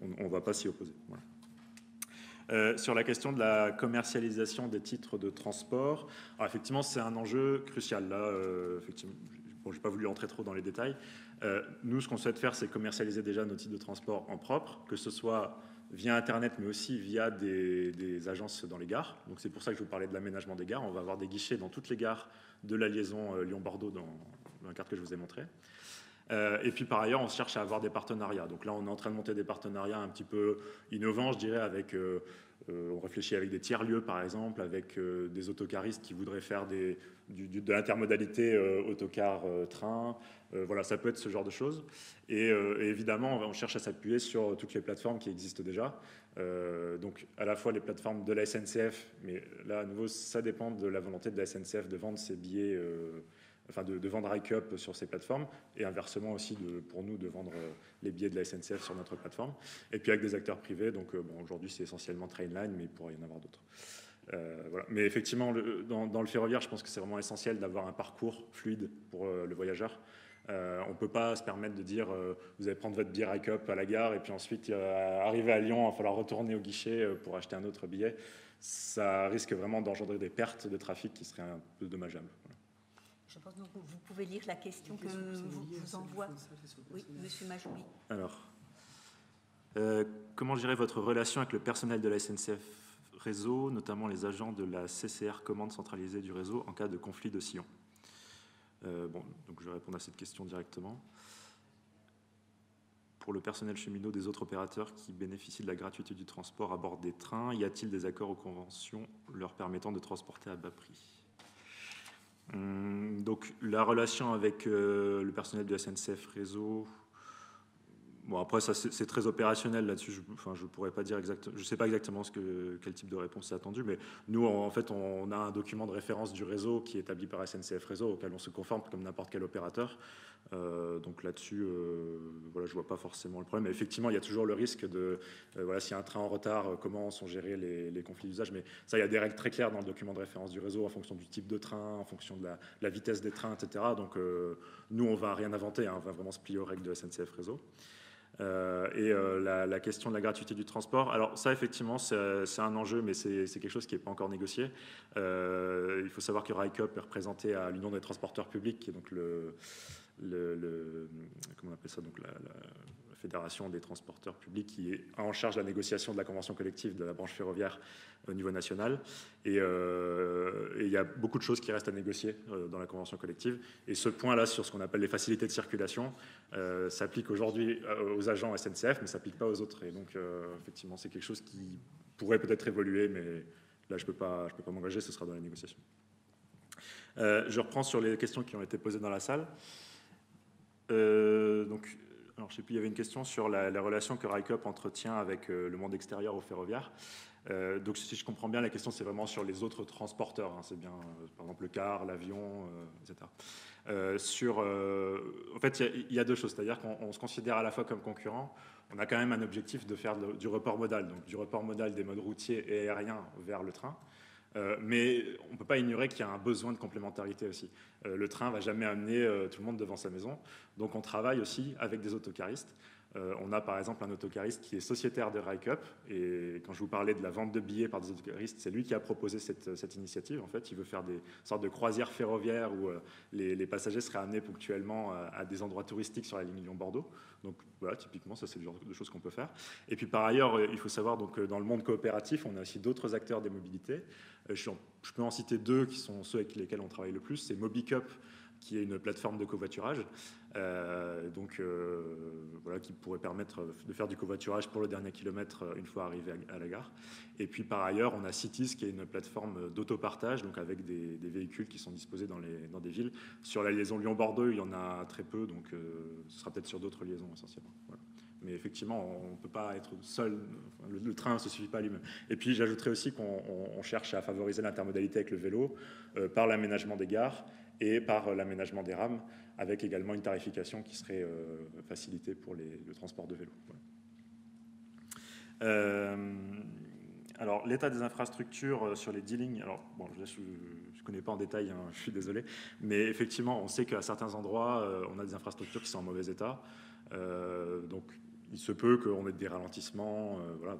on ne va pas s'y opposer. Voilà. Sur la question de la commercialisation des titres de transport, alors effectivement, c'est un enjeu crucial. Là, effectivement, je n'ai pas voulu entrer trop dans les détails. Nous, ce qu'on souhaite faire, c'est commercialiser déjà nos titres de transport en propre, que ce soit via Internet, mais aussi via des agences dans les gares. Donc c'est pour ça que je vous parlais de l'aménagement des gares. On va avoir des guichets dans toutes les gares de la liaison Lyon-Bordeaux dans la carte que je vous ai montrée. Et puis par ailleurs, on cherche à avoir des partenariats. Donc là, on est en train de monter des partenariats un petit peu innovants, je dirais, avec... on réfléchit avec des tiers-lieux, par exemple, avec des autocaristes qui voudraient faire de l'intermodalité autocar-train. Voilà, ça peut être ce genre de choses. Et évidemment, on cherche à s'appuyer sur toutes les plateformes qui existent déjà. Donc, à la fois les plateformes de la SNCF, mais là, à nouveau, ça dépend de la volonté de la SNCF de vendre ses billets, enfin de vendre ICOP sur ces plateformes, et inversement aussi pour nous de vendre les billets de la SNCF sur notre plateforme. Et puis avec des acteurs privés, donc aujourd'hui c'est essentiellement Trainline, mais il pourrait y en avoir d'autres. Voilà. Mais effectivement, dans le ferroviaire, je pense que c'est vraiment essentiel d'avoir un parcours fluide pour le voyageur. On ne peut pas se permettre de dire vous allez prendre votre billet ICOP à la gare et puis ensuite arriver à Lyon, il va falloir retourner au guichet pour acheter un autre billet. Ça risque vraiment d'engendrer des pertes de trafic qui seraient un peu dommageables. Voilà. Je pense que vous pouvez lire la question que vous envoie. Oui, Monsieur Majoubi. Alors, Comment gérer votre relation avec le personnel de la SNCF Réseau, notamment les agents de la CCR commande centralisée du réseau en cas de conflit de sillon? Donc je vais répondre à cette question directement. Pour le personnel cheminot des autres opérateurs qui bénéficient de la gratuité du transport à bord des trains, y a-t-il des accords ou conventions leur permettant de transporter à bas prix? Donc la relation avec le personnel de SNCF Réseau, bon après ça c'est très opérationnel là-dessus, je pourrais pas dire exactement, je sais pas exactement quel type de réponse est attendu, mais nous en fait on a un document de référence du réseau qui est établi par SNCF Réseau auquel on se conforme comme n'importe quel opérateur. Donc là-dessus, voilà, je vois pas forcément le problème. Mais effectivement, il y a toujours le risque de, voilà, s'il y a un train en retard, comment sont gérés les conflits d'usage. Mais ça, il y a des règles très claires dans le document de référence du réseau en fonction du type de train, en fonction de la vitesse des trains, etc. Donc nous, on va rien inventer, hein, on va vraiment se plier aux règles de SNCF Réseau. La question de la gratuité du transport, alors ça effectivement c'est un enjeu, mais c'est quelque chose qui n'est pas encore négocié. Il faut savoir que RICOP est représenté à l'Union des transporteurs publics, qui est donc comment on appelle ça, donc la fédération des transporteurs publics qui est en charge de la négociation de la convention collective de la branche ferroviaire au niveau national. Et il y a beaucoup de choses qui restent à négocier dans la convention collective. Et ce point-là, sur ce qu'on appelle les facilités de circulation, s'applique aujourd'hui aux agents SNCF, mais ne s'applique pas aux autres. Et donc, effectivement, c'est quelque chose qui pourrait peut-être évoluer, mais là, je ne peux pas m'engager, ce sera dans les négociations. Je reprends sur les questions qui ont été posées dans la salle. Donc, alors, je ne sais plus, il y avait une question sur la relation que RICOP entretient avec le monde extérieur au ferroviaire. Donc, si je comprends bien, la question, c'est vraiment sur les autres transporteurs. Hein, c'est bien, par exemple, le car, l'avion, etc. En fait, il y a deux choses. C'est-à-dire qu'on se considère à la fois comme concurrent. On a quand même un objectif de faire du report modal, donc du report modal des modes routiers et aériens vers le train. Mais on ne peut pas ignorer qu'il y a un besoin de complémentarité aussi. Le train ne va jamais amener tout le monde devant sa maison. Donc on travaille aussi avec des autocaristes. On a par exemple un autocariste qui est sociétaire de RICOP. Et quand je vous parlais de la vente de billets par des autocaristes, c'est lui qui a proposé cette initiative. En fait, il veut faire des sortes de croisières ferroviaires où les passagers seraient amenés ponctuellement à des endroits touristiques sur la ligne Lyon-Bordeaux. Donc voilà, typiquement, ça c'est le genre de choses qu'on peut faire. Et puis par ailleurs, il faut savoir, donc, dans le monde coopératif, on a aussi d'autres acteurs des mobilités. Je peux en citer deux qui sont ceux avec lesquels on travaille le plus. C'est MobiCup, qui est une plateforme de covoiturage, voilà, qui pourrait permettre de faire du covoiturage pour le dernier kilomètre une fois arrivé à la gare. Et puis par ailleurs, on a Cities, qui est une plateforme d'autopartage, donc avec des véhicules qui sont disposés dans des villes. Sur la liaison Lyon-Bordeaux, il y en a très peu, donc ce sera peut-être sur d'autres liaisons essentiellement. Voilà. Mais effectivement, on ne peut pas être seul, le train ne se suffit pas à lui-même. Et puis j'ajouterais aussi qu'on cherche à favoriser l'intermodalité avec le vélo par l'aménagement des gares et par l'aménagement des rames, avec également une tarification qui serait facilitée pour le transport de vélo. Voilà. Alors, l'état des infrastructures sur les 10 lignes, alors, bon, je ne connais pas en détail, hein, je suis désolé, mais effectivement, on sait qu'à certains endroits, on a des infrastructures qui sont en mauvais état. Donc, il se peut qu'on ait des ralentissements. Voilà,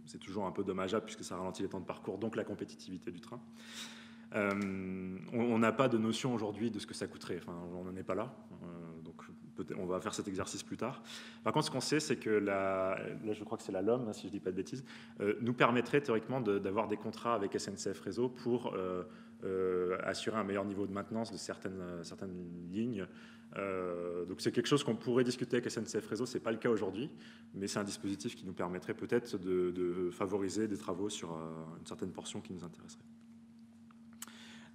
c'est toujours un peu dommageable puisque ça ralentit les temps de parcours, donc la compétitivité du train. On n'a pas de notion aujourd'hui de ce que ça coûterait. Enfin, on n'en est pas là. Donc, on va faire cet exercice plus tard. Par contre, ce qu'on sait, c'est que là, je crois que c'est la LOM, si je ne dis pas de bêtises, nous permettrait théoriquement d'avoir des contrats avec SNCF Réseau pour assurer un meilleur niveau de maintenance de certaines lignes. Donc c'est quelque chose qu'on pourrait discuter avec SNCF Réseau, ce n'est pas le cas aujourd'hui, mais c'est un dispositif qui nous permettrait peut-être de favoriser des travaux sur une certaine portion qui nous intéresserait.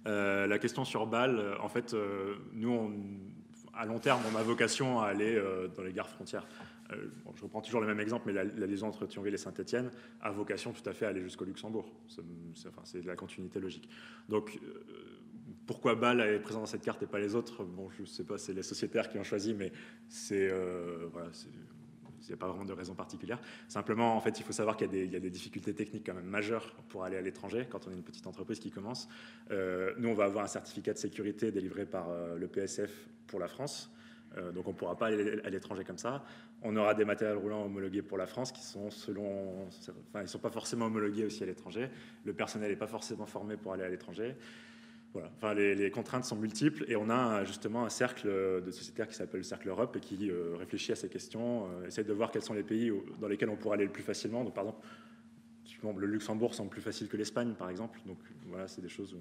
La question sur Bâle, en fait, nous, à long terme, on a vocation à aller dans les gares frontières. Bon, je reprends toujours le même exemple, mais la liaison entre Thionville et Saint-Étienne a vocation tout à fait à aller jusqu'au Luxembourg. C'est de la continuité logique. Donc, pourquoi Bâle est présent dans cette carte et pas les autres? Bon, je ne sais pas, c'est les sociétaires qui ont choisi, mais voilà, il n'y a pas vraiment de raison particulière. Simplement, en fait, il faut savoir qu'il y a des difficultés techniques quand même majeures pour aller à l'étranger quand on est une petite entreprise qui commence. Nous, on va avoir un certificat de sécurité délivré par le PSF pour la France. Donc, on ne pourra pas aller à l'étranger comme ça. On aura des matériels roulants homologués pour la France qui sont ils ne sont pas forcément homologués aussi à l'étranger. Le personnel n'est pas forcément formé pour aller à l'étranger. Voilà. Enfin, les contraintes sont multiples et on a justement un cercle de sociétaires qui s'appelle le Cercle Europe et qui réfléchit à ces questions, essaie de voir quels sont les pays dans lesquels on pourrait aller le plus facilement. Donc, par exemple, le Luxembourg semble plus facile que l'Espagne, par exemple. Donc voilà, c'est des choses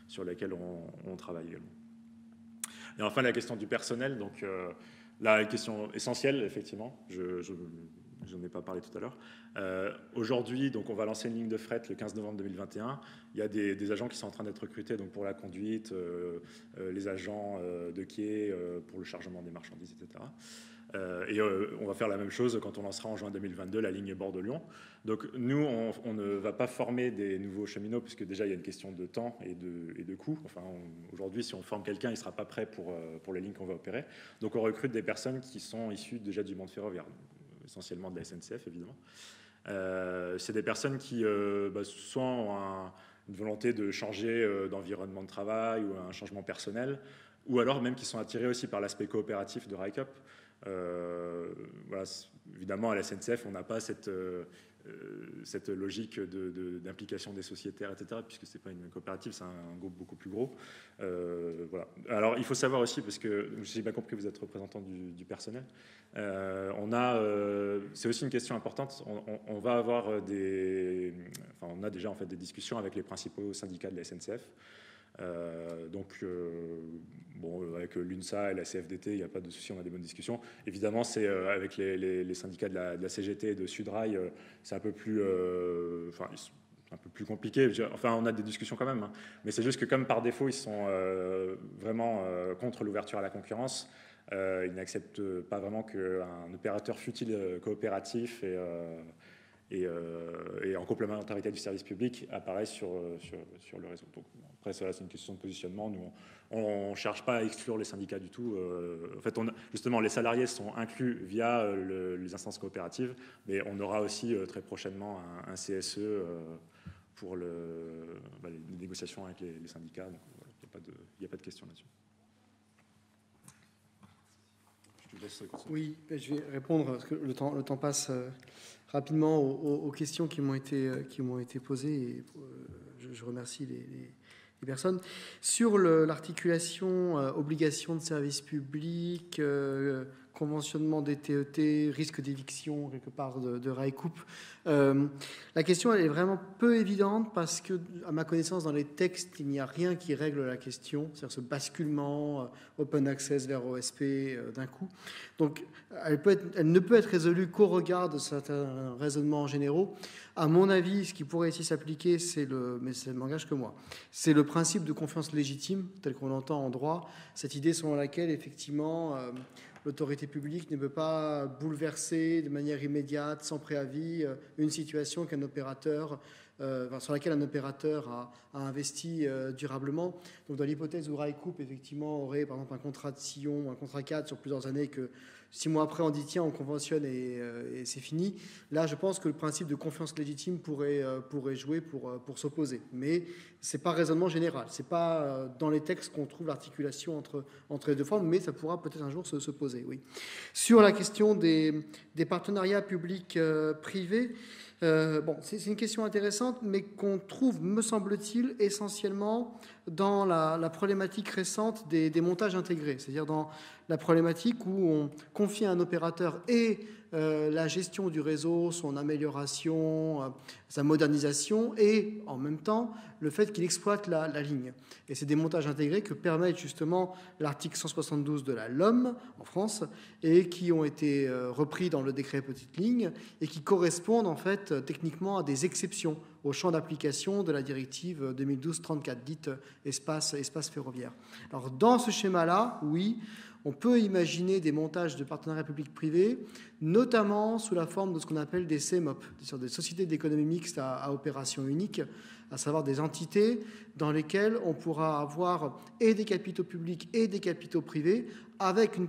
sur lesquelles on travaille également. Et enfin, la question du personnel. Donc la question essentielle, effectivement, je n'en ai pas parlé tout à l'heure. Aujourd'hui, donc, on va lancer une ligne de fret le 15 novembre 2021. Il y a des agents qui sont en train d'être recrutés donc, pour la conduite, les agents de quai, pour le chargement des marchandises, etc. Et on va faire la même chose quand on lancera en juin 2022 la ligne Bordeaux-Lyon. Donc nous, on ne va pas former des nouveaux cheminots, puisque déjà il y a une question de temps et de coût. Enfin, aujourd'hui, si on forme quelqu'un, il ne sera pas prêt pour les lignes qu'on va opérer. Donc on recrute des personnes qui sont issues déjà du monde ferroviaire, essentiellement de la SNCF, évidemment. C'est des personnes qui soit ont une volonté de changer d'environnement de travail ou un changement personnel, ou alors même qui sont attirés aussi par l'aspect coopératif de RICUP. Voilà, évidemment, à la SNCF, on n'a pas cette logique d'implication des sociétaires, etc., puisque ce n'est pas une coopérative, c'est un groupe beaucoup plus gros. Voilà. Alors, il faut savoir aussi, parce que j'ai bien compris que vous êtes représentant du personnel, c'est aussi une question importante. On va avoir on a déjà en fait des discussions avec les principaux syndicats de la SNCF. Avec l'UNSA et la CFDT, il n'y a pas de souci, on a des bonnes discussions. Évidemment, c'est avec les syndicats de la CGT et de Sudrail, c'est un peu plus compliqué. Enfin, on a des discussions quand même, hein. Mais c'est juste que comme par défaut, ils sont vraiment contre l'ouverture à la concurrence, ils n'acceptent pas vraiment qu'un opérateur futile coopératif et en complémentarité du service public apparaissent sur le réseau. Donc, après, ça, c'est une question de positionnement. Nous, on ne cherche pas à exclure les syndicats du tout. En fait, justement, les salariés sont inclus via les instances coopératives, mais on aura aussi très prochainement un CSE pour les négociations avec les syndicats. Donc, il n'y a pas de question là-dessus. Je te laisse continuer. Oui, je vais répondre, parce que le temps passe rapidement aux questions qui m'ont été posées. Et je remercie les personnes. Sur l'articulation obligation de service public, conventionnement des TET, risque d'éviction quelque part de RICUP, la question elle est vraiment peu évidente parce que, à ma connaissance, dans les textes, il n'y a rien qui règle la question, c'est-à-dire ce basculement open access vers OSP d'un coup. Donc, elle ne peut être résolue qu'au regard de certains raisonnements généraux. À mon avis, ce qui pourrait ici s'appliquer, mais ça ne m'engage que moi, c'est le principe de confiance légitime, tel qu'on l'entend en droit, cette idée selon laquelle, effectivement, l'autorité publique ne peut pas bouleverser de manière immédiate, sans préavis, une situation sur laquelle un opérateur a investi durablement. Donc, dans l'hypothèse où RICUP, effectivement, aurait, par exemple, un contrat de sillon, un contrat cadre sur plusieurs années, que 6 mois après, on dit tiens, on conventionne et c'est fini. Là, je pense que le principe de confiance légitime pourrait jouer pour s'opposer. Mais ce n'est pas raisonnement général. Ce n'est pas dans les textes qu'on trouve l'articulation entre les deux formes, mais ça pourra peut-être un jour se poser. Oui. Sur la question des partenariats publics-privés, c'est une question intéressante, mais qu'on trouve, me semble-t-il, essentiellement dans la problématique récente des montages intégrés, c'est-à-dire dans la problématique où on confie à un opérateur et la gestion du réseau, son amélioration, sa modernisation, et en même temps le fait qu'il exploite la ligne. Et c'est des montages intégrés que permet justement l'article 172 de la LOM en France, et qui ont été repris dans le décret Petite Ligne, et qui correspondent en fait techniquement à des exceptions au champ d'application de la directive 2012-34, dite espace ferroviaire. Alors dans ce schéma-là, oui, on peut imaginer des montages de partenariats publics-privés, notamment sous la forme de ce qu'on appelle des CMOP, des sociétés d'économie mixte à opération unique, à savoir des entités dans lesquelles on pourra avoir et des capitaux publics et des capitaux privés, avec une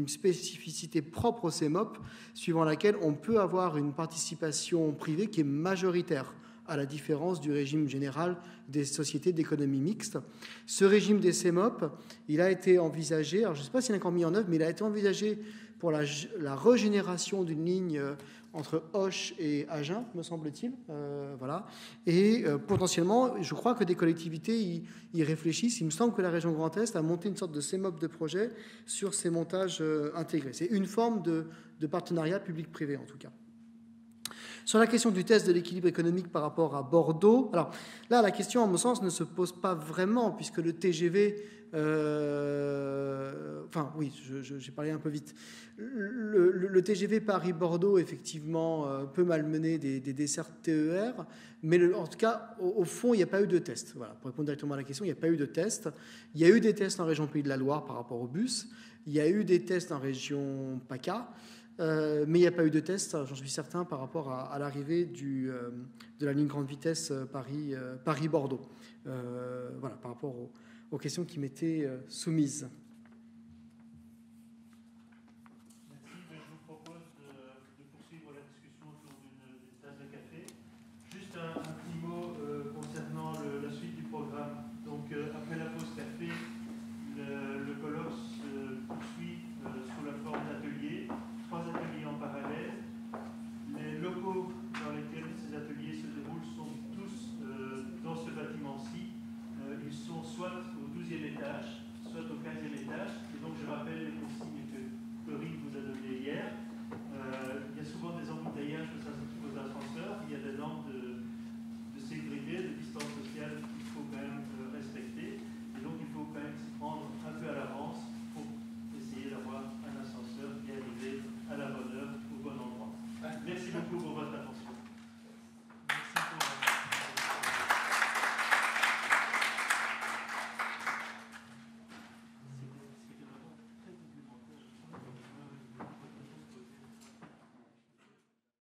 spécificité propre au CMOP, suivant laquelle on peut avoir une participation privée qui est majoritaire à la différence du régime général des sociétés d'économie mixte. Ce régime des CEMOP, il a été envisagé, alors je ne sais pas s'il est encore mis en œuvre, mais il a été envisagé pour la régénération d'une ligne entre Auch et Agen, me semble-t-il. Voilà. Et potentiellement, je crois que des collectivités y réfléchissent. Il me semble que la région Grand Est a monté une sorte de CEMOP de projet sur ces montages intégrés. C'est une forme de partenariat public-privé, en tout cas. Sur la question du test de l'équilibre économique par rapport à Bordeaux, alors là, la question, à mon sens, ne se pose pas vraiment, puisque le TGV... enfin, oui, j'ai parlé un peu vite. Le TGV Paris-Bordeaux, effectivement, peut malmener des dessertes TER, mais en tout cas, au fond, il n'y a pas eu de test. Voilà, pour répondre directement à la question, il n'y a pas eu de test. Il y a eu des tests en région Pays de la Loire par rapport au bus. Il y a eu des tests en région PACA. Mais il n'y a pas eu de test, j'en suis certain, par rapport à l'arrivée de la ligne grande vitesse Paris-Bordeaux. Voilà, par rapport aux questions qui m'étaient soumises. Merci. Je vous propose de poursuivre la discussion autour d'une tasse de café. Juste un petit mot concernant la suite du programme. Donc, après la pause café, le colloque se poursuit sous la forme d'ateliers. 3 ateliers en parallèle. Les locaux dans lesquels ces ateliers se déroulent sont tous dans ce bâtiment-ci. Ils sont soit au 12e étage, soit au 15e étage.